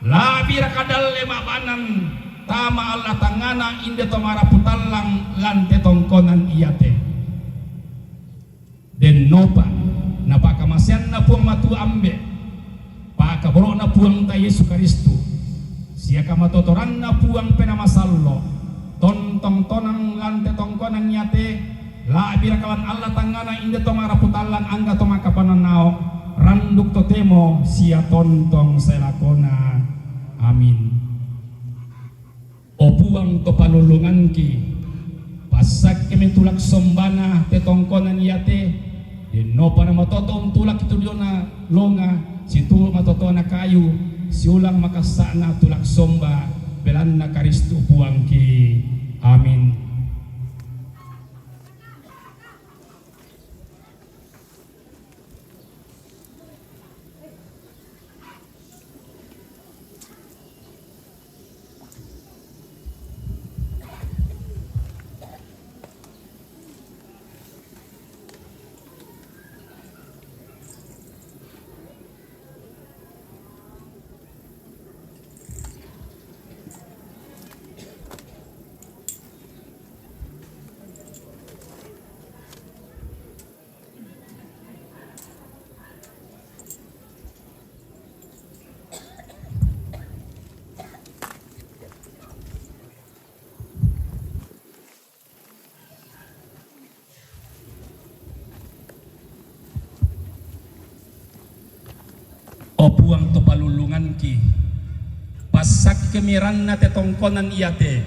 Labi rakadal lemabanan tama Allah tangana inde tomara putalang lante tongkonan iyate. Den nopa napakamasian na puang matu ambe pakaboro na puang ta Yesu Kristo sia kamatotoran na puang penamasallo tontong tonang lante tongkonan iyate labi rakalan Allah tangana inde tomara putalang angga tomakapananao randuk totemo sia tontong selakona. Amin. Opuang to panulungan ki pasak kami tulak sombana tetongkonan yate no para matotong tulak itu dia na longa situ matoto na kayu siulang makasana tulak somba belan na Kristo puang ki. Amin. Opuang to palulungan ki pasak kemiran na tetongkonan iyate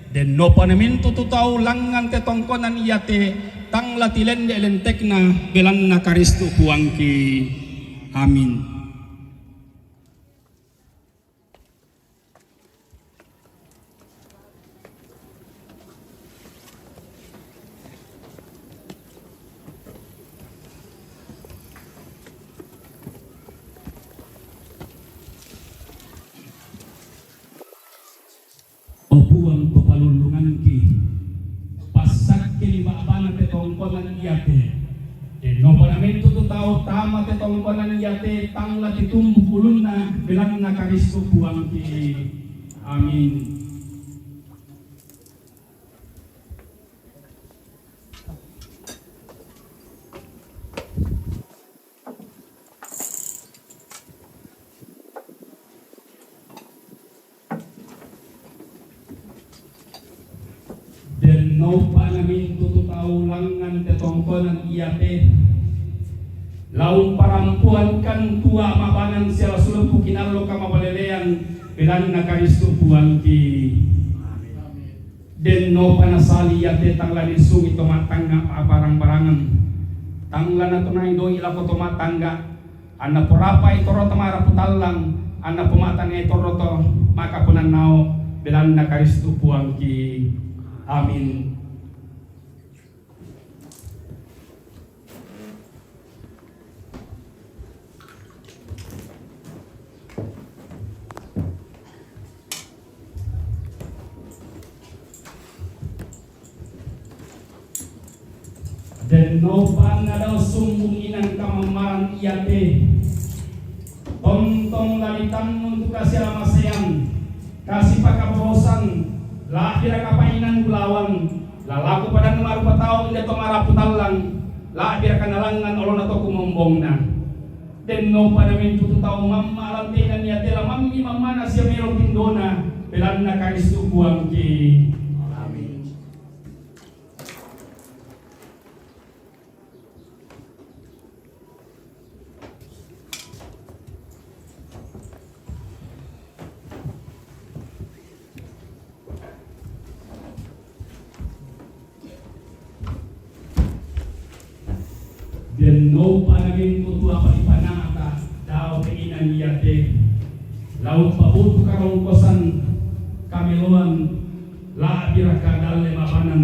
den no panamin tututaw langan tetongkonan iyate tang latilen de lentek na belan na Kristo puang ki. Amin. Opuang papalulungan ki pasak kilibaaban tetongkonan iyate no panamin tututaw tama tetongkonan iyate tangla titumbu ulun na bilang na Kristo puang ki. Amin. Den no panamin tututaw langan tetongkonan iyate laung parampuan kan tua mabanan siala sulumpu kinalo kamabalelean belan na Kristo puang ki. Den no panasali iyate tangla nisung ito matangga barang-barangan tangla na tunay do ilako tumatangga ana porapa itoro tamara putalang ana pumatan itoro to makapunan nao belan na Kristo puang ki. Amin. Dan no pan na daw sumbong inang kamamaran iyate tontong lalitan untuk kasih lamasean kasih pakaborosan lahir kapainan gulawan lalaku pada numaru patao inda tomara putalang lahir kanalangan olon atau kumombong na den no pada mintu tao mamma lantenan ya tela mammi mamma na siya merong tindona belan na Kristo buang ki. Amin. Den no panagin tutua palipanaka daw kainan yate laut pabutu karong kosan kamiluan la biraka dalle mabanan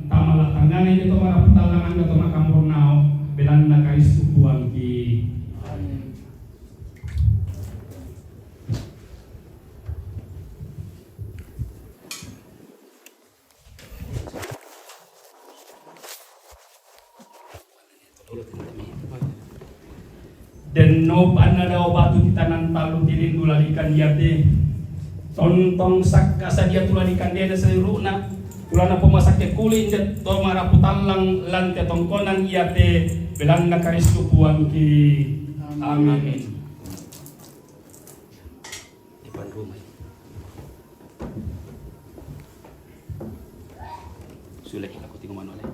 tamalatangan ito para putalangan ito makamurnao belan na Kristo buang ki den no pana daw batu di tanan talu dilin dulalikan yate tontong sakka sadia tulalikan dia sa runa tulana pemasak ke kulin jet to mara putalang lan te tongkonan yate belan na Kristo buang ki amin depan rumah sulek aku tinggal mana oleh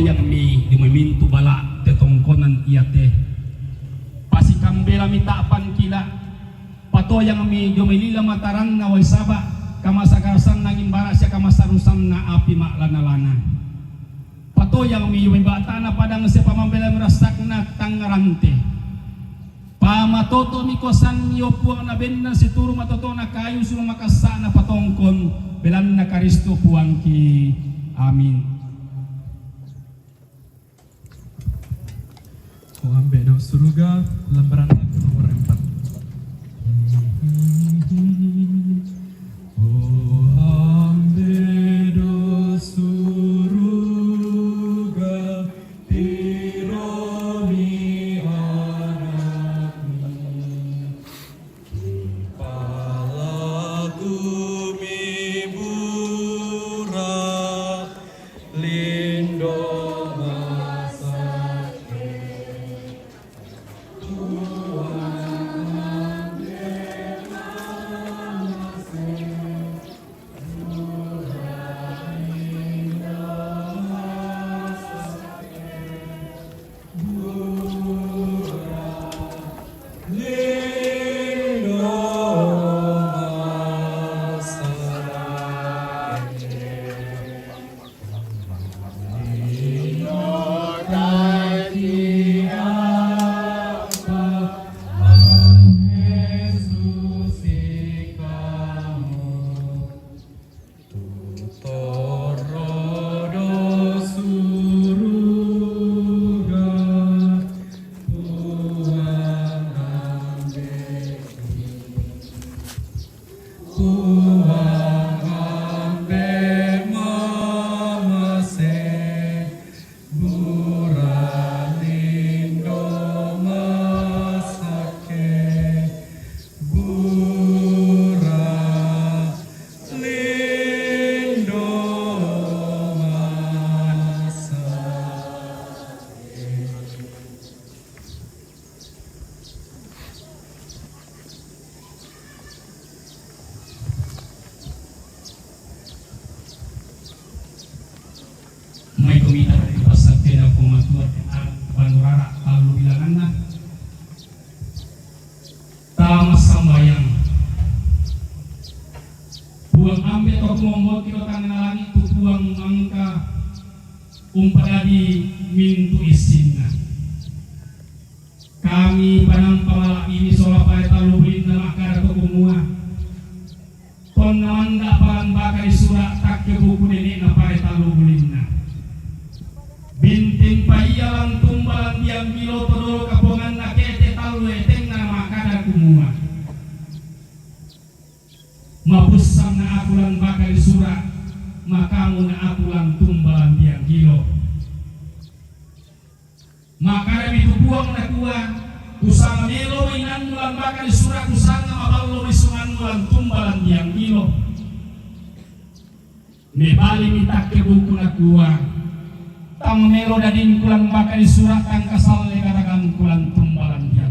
yang mi dimemintu bala tetongkonan iate pasikambela mitapan kila pato yang mi jomelila matarang na waisaba kamasakasan nangin bara siya kamasarusan na api maklana-lana pato yang mi yumibata na padang siya pamambela merasak na tangarante pamatoto mi kosan yopuang na benda si turu matoto na kayu suruh makasa na patongkon belan na Kristo puang ki amin. O ambe daw suruga lembaran lagu nomor 4. O ambe daw suruga tiromi anakmi kipalaku mi bura lindong may kumita dari pasal tena kumatua bandurara talu bilanganna tama sambayang buang ambil atau ngomong kilo tangan langit tu buang angka umpadadi mintu isinna kami panang pamala ini sola pada talu bilin nama akar atau kumua ton namanda palang bakal surat tak ke buku nenek na pada talu bilinna binting payalang tumbalan diam kilo todol kapongan na kete talu eteng na makada kumua mapusam na akulan bakal surat makamu na akulan tumbalan diam kilo makada bitu buang na kuan kusang melo inan mulan bakal surat kusang maballo isungan mulan tumbalan diam kilo Mebali minta ke buku na kuah tang melo dadin kulang bakal surat tang kasal negarakan kulang tumbalan dia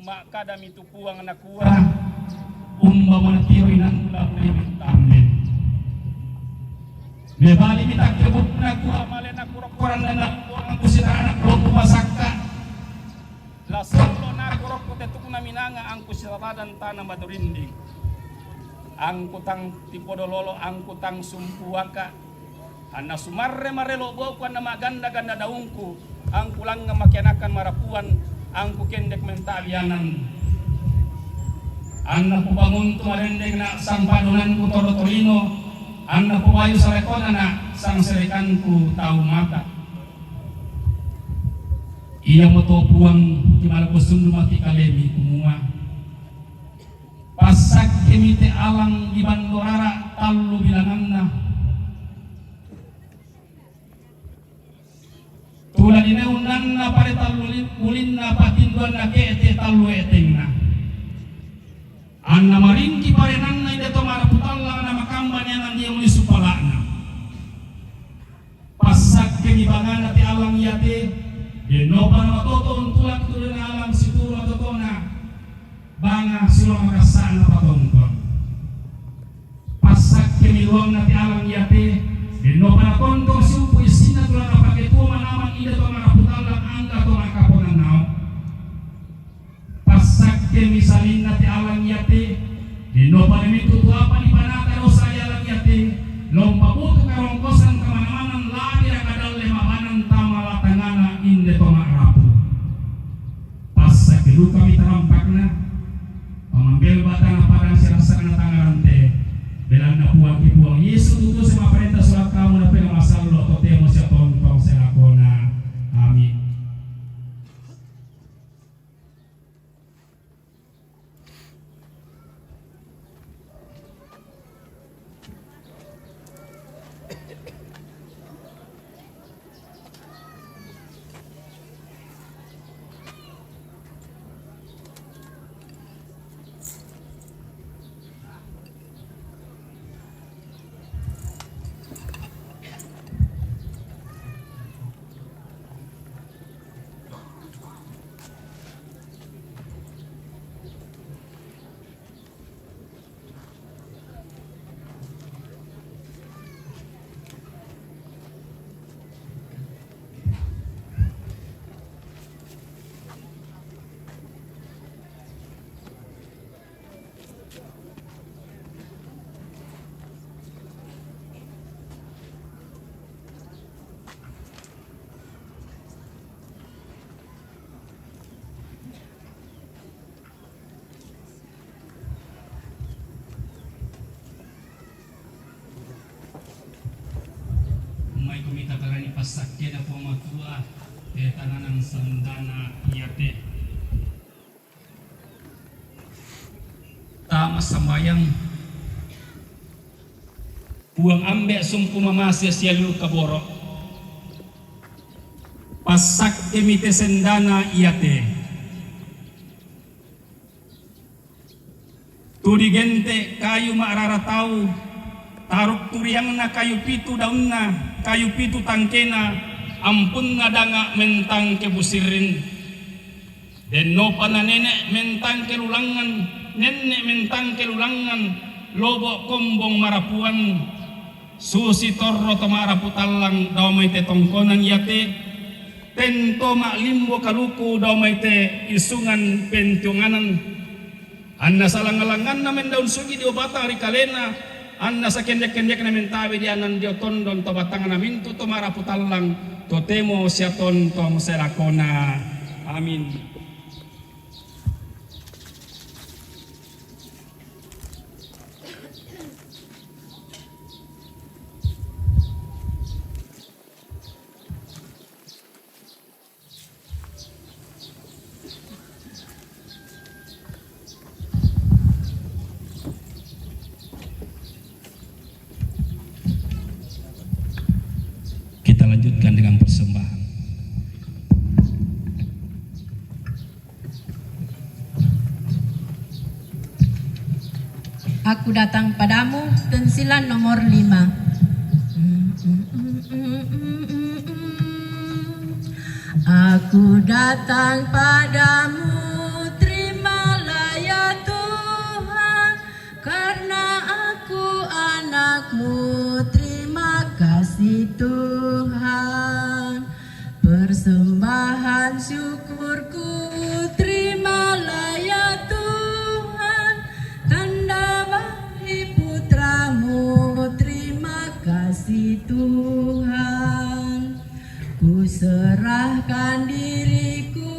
mak kadam itu puang na kuah umba mana tiwi nan kulang tamen mebali minta ke buku na kuah malena kurok-kuran dan orang kusita anak lopu masakka lasalo na kurok kotetuk na minanga ang kusita dan tanah batu rinding angkutang tipodololo angkutang sumpuaka ana sumarre marelo boko na maganda-ganda daungku ang kulang nga makianakan marapuan angku kendek mentabianan anna pubangun tumarendeng na sang padunan ku todo torino anna pubayu sarekona na sang serikan ku tau mata iya moto puang timalakusun mati kalemi kumua pasak kemite alang di bandorara talu bilanganna tula dineunanna pare talu ulinna patinduanna keete talu etengna anna maringki pare nanna ide to maraputalla na makamban yang dia uli supalana pasak kemibangana ti alang yate denopa na toton tulak tulun alang situru totona banga silo makasana patongkon pasak kemiluang nati alang yate deno para kontong siupu isina tulang apake tuwa manaman ida to maraputalang angka to makaponan nao pasak kemisalin nati alang yate deno para mitu tuapa di panata rosa alang yate lompa butu karongkosan kamana-manan lagi rakadal lemabanan tamalatangana inde to marapu pasak kedu kami terampakna pamambel batang padang sirasan na tangarante belan na puang kipuang Yesus tutus sa maparenta surat kamu na pengamasal lo totemo siya tontong sa lakona amin. Kumita karani pasakya na pumatua tananang sandana yate tama sambayang puang ambe sumpu mamasya siyalu kaboro pasak emite sendana yate tudigente kayu maararatau taruk turiang na kayu pitu daunna kayu pitu tangkena ampun ngadanga mentang kebusirin den no pana nenek mentang kelulangan nenek mentang kelulangan lobo kombong marapuan susi torro to maraputalang damai te tongkonan yate tento mak limbo kaluku damai te isungan pentunganan anna salangalangan na mendaun sugi di obata rikalena anna sa kendek-kendek na mentawi di anan dio tondon to batangan na mintu to maraputalang to temo siya tontong serakona amin. Kita lanjutkan dengan persembahan. Aku datang padamu, tensilan nomor 5. Aku datang padamu, terimalah ya Tuhan, karena aku anakmu, terima kasih Tuhan. Persembahan syukurku, terimalah ya Tuhan, tanda bagi putramu, terima kasih Tuhan. Ku serahkan diriku,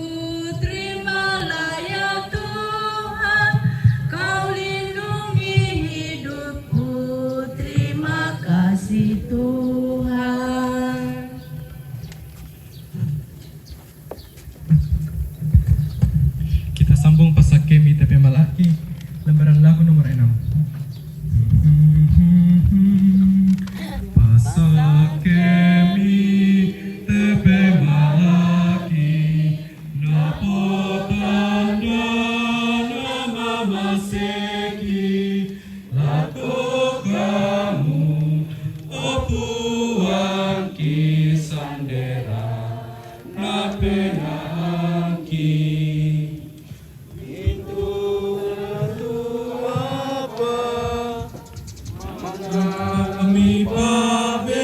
terimalah ya Tuhan, kau lindungi hidupku, terima kasih Tuhan. Kita sambung Pasakemi TP Malaki, lembaran lagu nomor 6. Pasakemi TP Malaki, napotanda nama maseki, laku kamu opuan kisandera napenaki. Kami pabengan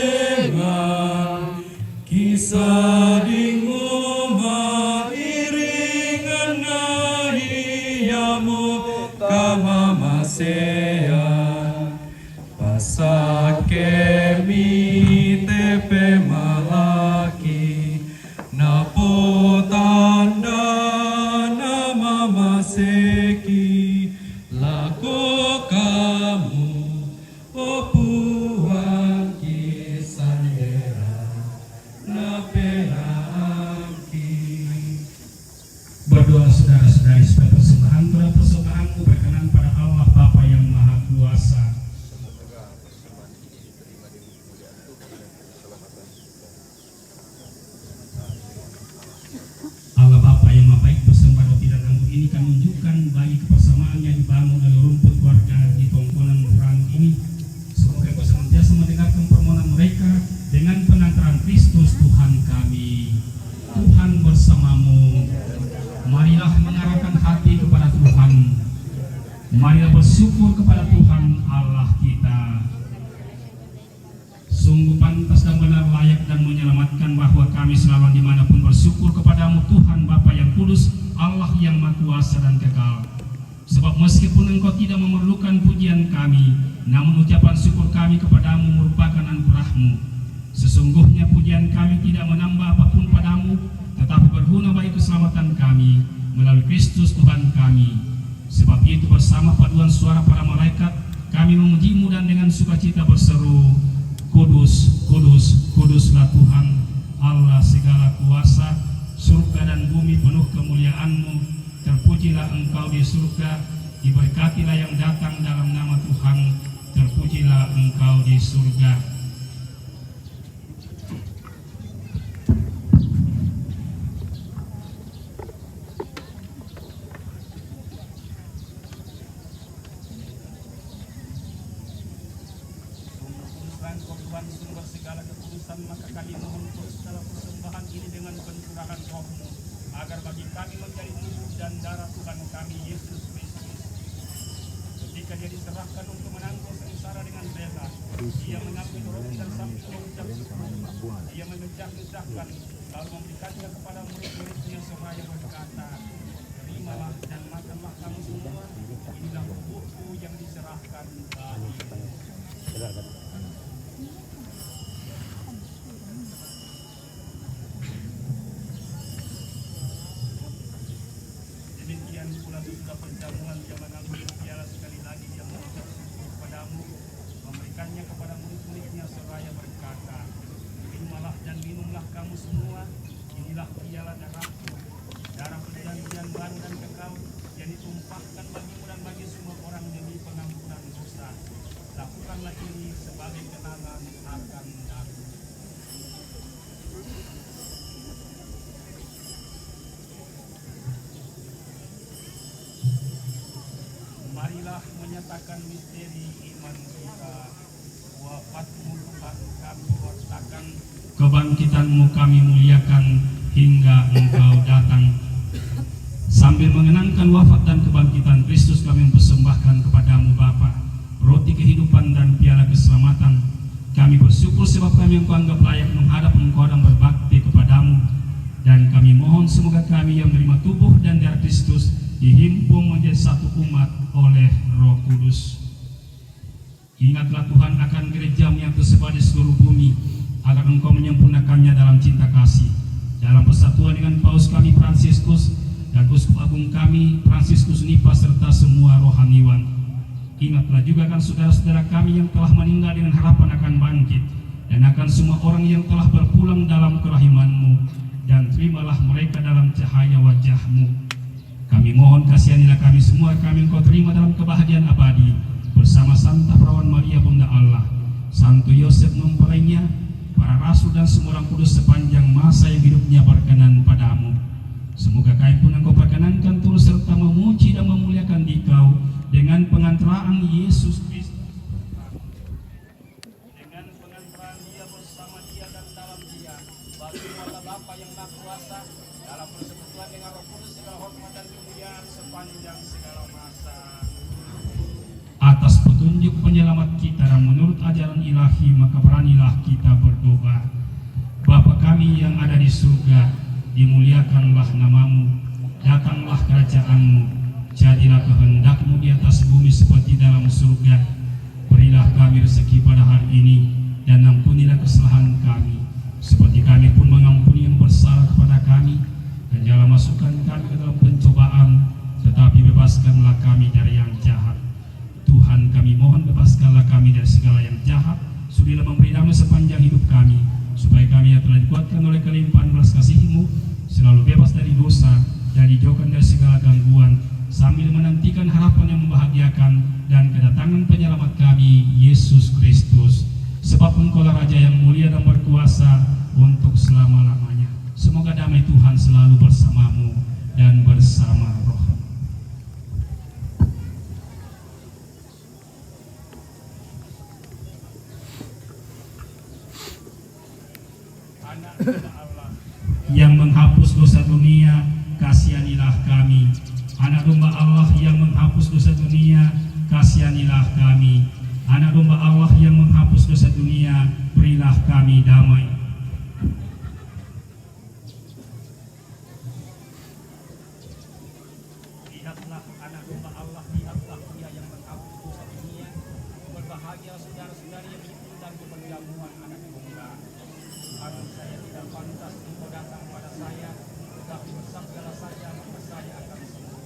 kisah di ngoma iringan nahiyamu kama masea pasakemi tepe malaki napotanda nama maseki laku kamu opuan kisandera napenaki. Berdoa saudara-saudari supaya persembahanmu berkenan pada Allah Bapa yang Maha Kuasa. Allah Bapa yang Maha Baik, persembahan roti dan anggur ini kami unjukkan bagi kebersamaan yang dibangun oleh rumput keluarga di tongkonan Rangu ini. Semoga Engkau senantiasa mendengarkan permohonan mereka dengan penantaran Kristus Tuhan kami. Tuhan bersamamu. Marilah mengarahkan hati kepada Tuhan. Marilah bersyukur kepada Tuhan Allah kita. Sungguh pantas dan benar, layak dan menyelamatkan bahwa kami selalu dimanapun bersyukur kepadamu Tuhan Bapa yang kudus, Allah yang Maha Kuasa dan kekal. Sebab meskipun Engkau tidak memerlukan pujian kami, namun ucapan syukur kami kepadamu merupakan anugerah-Mu. Sesungguhnya pujian kami tidak menambah apapun padamu, tetapi berguna bagi keselamatan kami melalui Kristus Tuhan kami. Sebab itu bersama paduan suara para malaikat kami memuji-Mu dan dengan sukacita berseru, Kudus, kudus, kuduslah Tuhan Allah segala kuasa, surga dan bumi penuh kemuliaan-Mu. Terpujilah Engkau di surga, diberkatilah yang datang dalam nama Tuhan, terpujilah Engkau di surga. Tuhan sumber segala kekudusan, maka kami mohon untuk segala persembahan ini dengan pencurahan roh-Mu, agar bagi kami menjadi tubuh dan darah Tuhan kami Yesus Kristus. Ketika Dia diserahkan untuk menanggung sengsara dengan bela, Dia mengambil roti dan sambil mengucap syukur, Dia memecah-mecahkan, lalu memberikannya kepada murid-murid-Nya seraya berkata, terimalah dan makanlah kamu semua, inilah tubuhku yang diserahkan bagimu. Demikian pula sesudah perjamuan Dia mengambil piala sekali lagi, Dia mengucap syukur kepadamu, memberikannya kepada murid-murid-Nya seraya berkata, terimalah dan minumlah kamu semua, inilah piala darahku, darah perjanjian baru dan kekal yang ditumpahkan bagimu dan bagi semua orang demi pengampunan dosa. Lakukanlah ini sebagai kenangan akan aku. Marilah telah menyatakan misteri iman kita. Wafatmu Tuhan kami wartakan, kebangkitanmu kami muliakan hingga Engkau datang. Sambil mengenangkan wafat dan kebangkitan Kristus, kami mempersembahkan kepadamu Bapa roti kehidupan dan piala keselamatan. Kami bersyukur sebab kami Engkau anggap layak menghadap Engkau dan berbakti kepadamu. Dan kami mohon semoga kami yang menerima tubuh dan darah Kristus dihimpun menjadi satu umat oleh Roh Kudus. Ingatlah Tuhan akan gerejamu yang tersebar di seluruh bumi, agar Engkau menyempurnakannya dalam cinta kasih. Dalam persatuan dengan Paus kami Fransiskus dan Uskup Agung kami Fransiskus Nipa serta semua rohaniwan. Ingatlah juga akan saudara-saudara kami yang telah meninggal dengan harapan akan bangkit, dan akan semua orang yang telah berpulang dalam kerahiman-Mu, dan terimalah mereka dalam cahaya wajah-Mu. Kami mohon kasihanilah kami semua, kami Engkau terima dalam kebahagiaan abadi bersama Santa Perawan Maria Bunda Allah, Santo Yosef mempelainya, para rasul dan semua orang kudus sepanjang masa yang hidupnya berkenan padamu. Semoga kami pun Engkau perkenankan turut serta memuji dan memuliakan Dikau dengan pengantaraan Yesus Kristus, dengan pengantaraan Dia bersama Dia dan dalam Dia, bagi Allah Bapa yang Maha Kuasa, dalam persekutuan dengan Roh Kudus, segala hormat dan kemuliaan sepanjang segala masa. Atas petunjuk penyelamat kita dan menurut ajaran ilahi, maka beranilah kita berdoa. Bapa kami yang ada di surga, dimuliakanlah namamu, datanglah kerajaan-Mu, jadilah kehendak-Mu di atas bumi seperti dalam surga. Berilah kami rezeki pada hari ini, dan ampunilah kesalahan kami, seperti kami pun mengampuni yang bersalah kepada kami. Dan jangan masukkan kami ke dalam pencobaan, tetapi bebaskanlah kami dari yang jahat. Tuhan, kami mohon bebaskanlah kami dari segala yang jahat. Sudilah memberi damai sepanjang hidup kami, supaya kami yang telah dikuatkan oleh kelimpahan belas kasih-Mu selalu bebas dari dosa dan dijauhkan dari segala gangguan, sambil menantikan harapan yang membahagiakan dan kedatangan penyelamat kami, Yesus Kristus. Sebab Engkaulah Raja yang mulia dan berkuasa untuk selama-lamanya. Semoga damai Tuhan selalu bersamamu dan bersama roh. Anak Allah yang menghapus dosa dunia, kasihanilah kami. Anak domba Allah yang menghapus dosa dunia, kasihanilah kami. Anak domba Allah yang menghapus dosa dunia, berilah kami damai. Lihatlah anak domba Allah, lihatlah Dia yang menghapus dosa dunia. Berbahagia saudara-saudari yang diundang ke perjamuan anak domba. Aku saya tidak pantas Engkau datang pada saya, tetapi bersabdalah saja maka saya akan sembuh.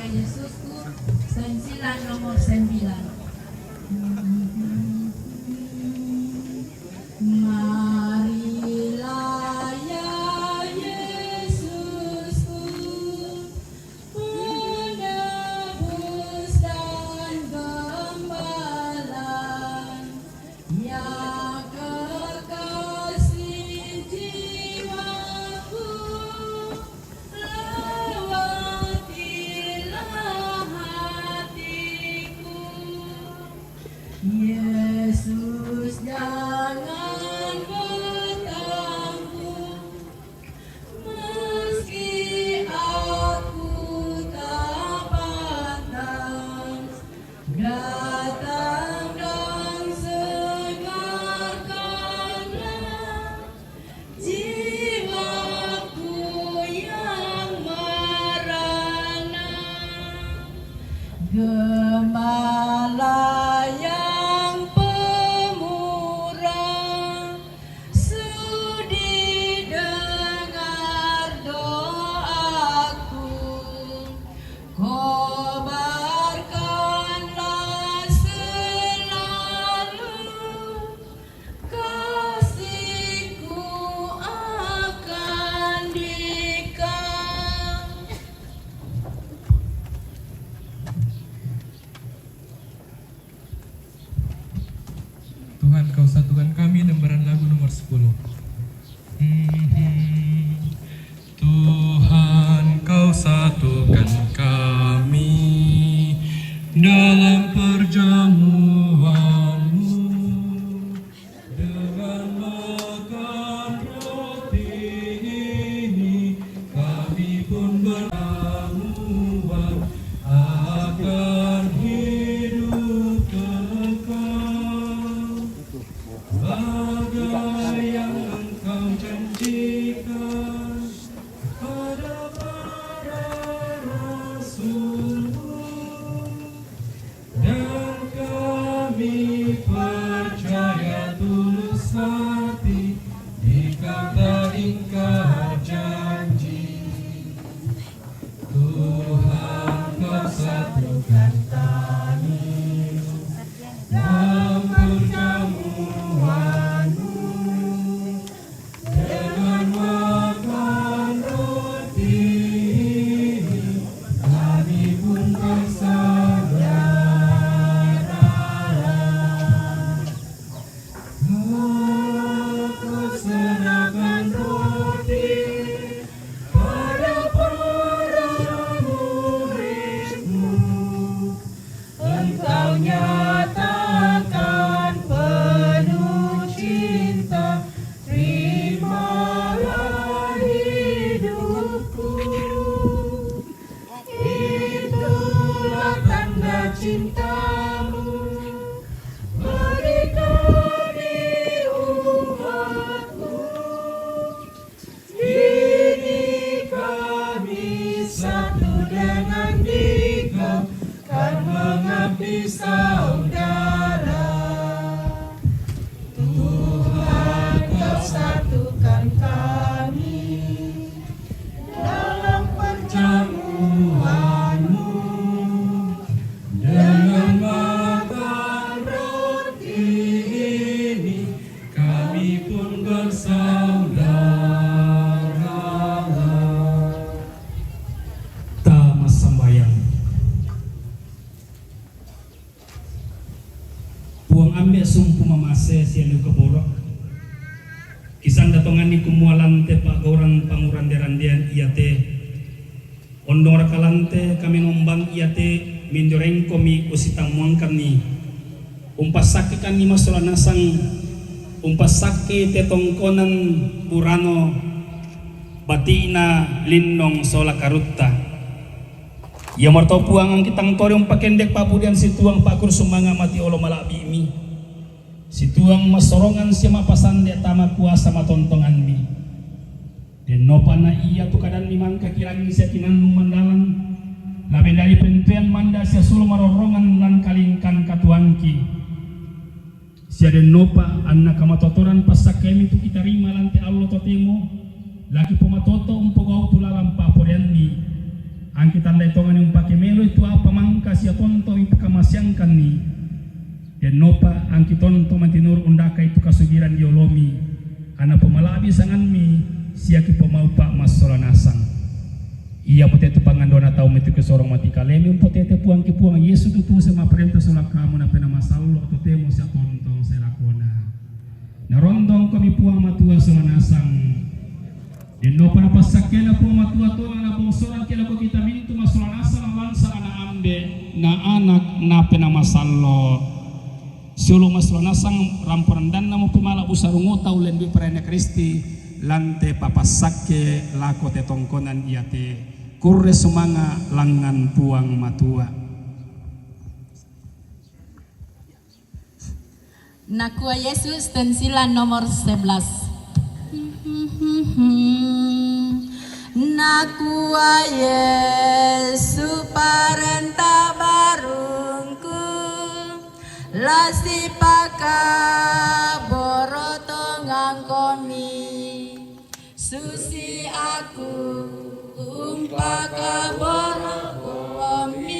keluarga Yesusku, sensilan nomor 9. Marilah ya Yesusku, penebus dan gembala, ya kekasih jiwaku, lewatilah hatiku. Yesus jangan bertanggung, meski aku tak pantas datang dan segarkanlah jiwaku yang merana. Gembala yang pemurah, sudi dengar doaku, kobarkanlah selalu kasihku akan dikau. Tuhan kau satukan kami, lembaran lagu nomor 10. Tuhan kau satukan kami dalam perjamuan-Mu, dengan makan roti ini kami pun berjamuan akan hidup kekal, bagai yang Engkau janjikan pada para rasul-Mu, dan kami percaya tulus hati dikata Engkau janji. Tuhan kau satukan kami dalam perjamuan-Mu, dengan makan roti ini kami pun bersaudara. Kau serahkan roti pada para murid-Mu, Engkau nyatakan penuh cinta, terimalah hidupku. Itulah tanda cinta-Mu berikan di umat-Mu. Ini kami satu dengan Dikau, kan mengabdi saudara. Tuhan kau satukan kami dalam perjamuan-Mu, dengan makan roti ini kami pun bersaudara. Tama sambayang. Puang ambil sumpu mamase sialu keborok. Kisan datongan ni kumualan te pak gauran panguran derandian iate. Ondong rakalante kami nombang iate mindoreng komi usitang muangkan ni. Umpasake kan ni masola nasang umpasake te tongkonan purano batina linnong sola karutta. Ya martau puang ang kitang torium pakendek papudian situang pakur sumanga mati olo malabi mi. Situang masorongan siya mapasan de tama kuasa matontongan mi. Den nopa na iya tu kadan liman kakirang siya kinanung mandalan. Labi dari pentuan manda siya sulu marorongan lan kalingkan katuanki. Siya den nopa anna kamatotoran pasak kemi tu kita rima lantai Allah totemo. Laki pematoto umpogau tulalam paporian mi. Ang Angki tanda hitungan yung pakimelo itu apa mangkas ya tonto yung pakamasyangkan ni. Dan nopa angki tonto mantinur undaka itu kasugiran diolomi. Ana pemalabi sangan mi siaki pemaupa masola nasang. Ia potete pangandona tau metu ke sorong mati kalemi potete puang ki puang Yesus tu sama perintah sola kamu na pena masallo atau temo sia tontong saya lakona. Narondong kami puang matua sola nasang. Dino para pasakena po matua to na bongsoran kila ko kita mintu masola nasang lansa ana ambe na anak na pena masallo. Sulu masola nasang rampuran dan namo pemala busarungo tau len bi perene Kristi lante papasake lako te tongkonan iate kurre sumanga langan puang matua. Nakua Yesus dan sila nomor 11. Nakua Yesus parenta barungku lasti paka boroto ngangkomi susi aku umpaka borokomi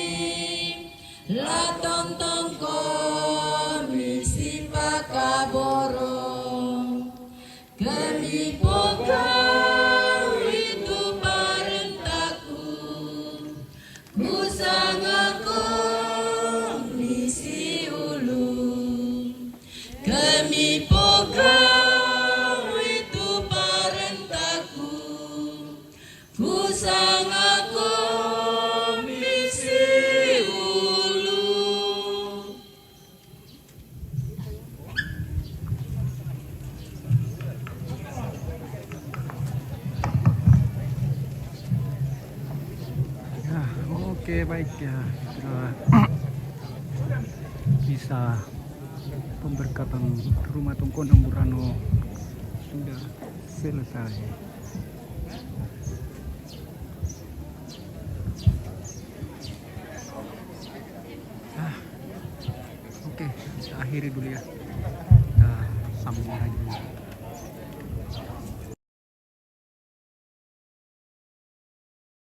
la tontong komi si paka borong kami pokaw itu parentaku ku sangaku misi ulu kami pokaw itu parentaku ku sangaku misi ulu. Ya, oke baik ya. Sudah bisa pemberkatan rumah Tongkonan Burano sudah selesai. Oke, kita akhiri dulu ya.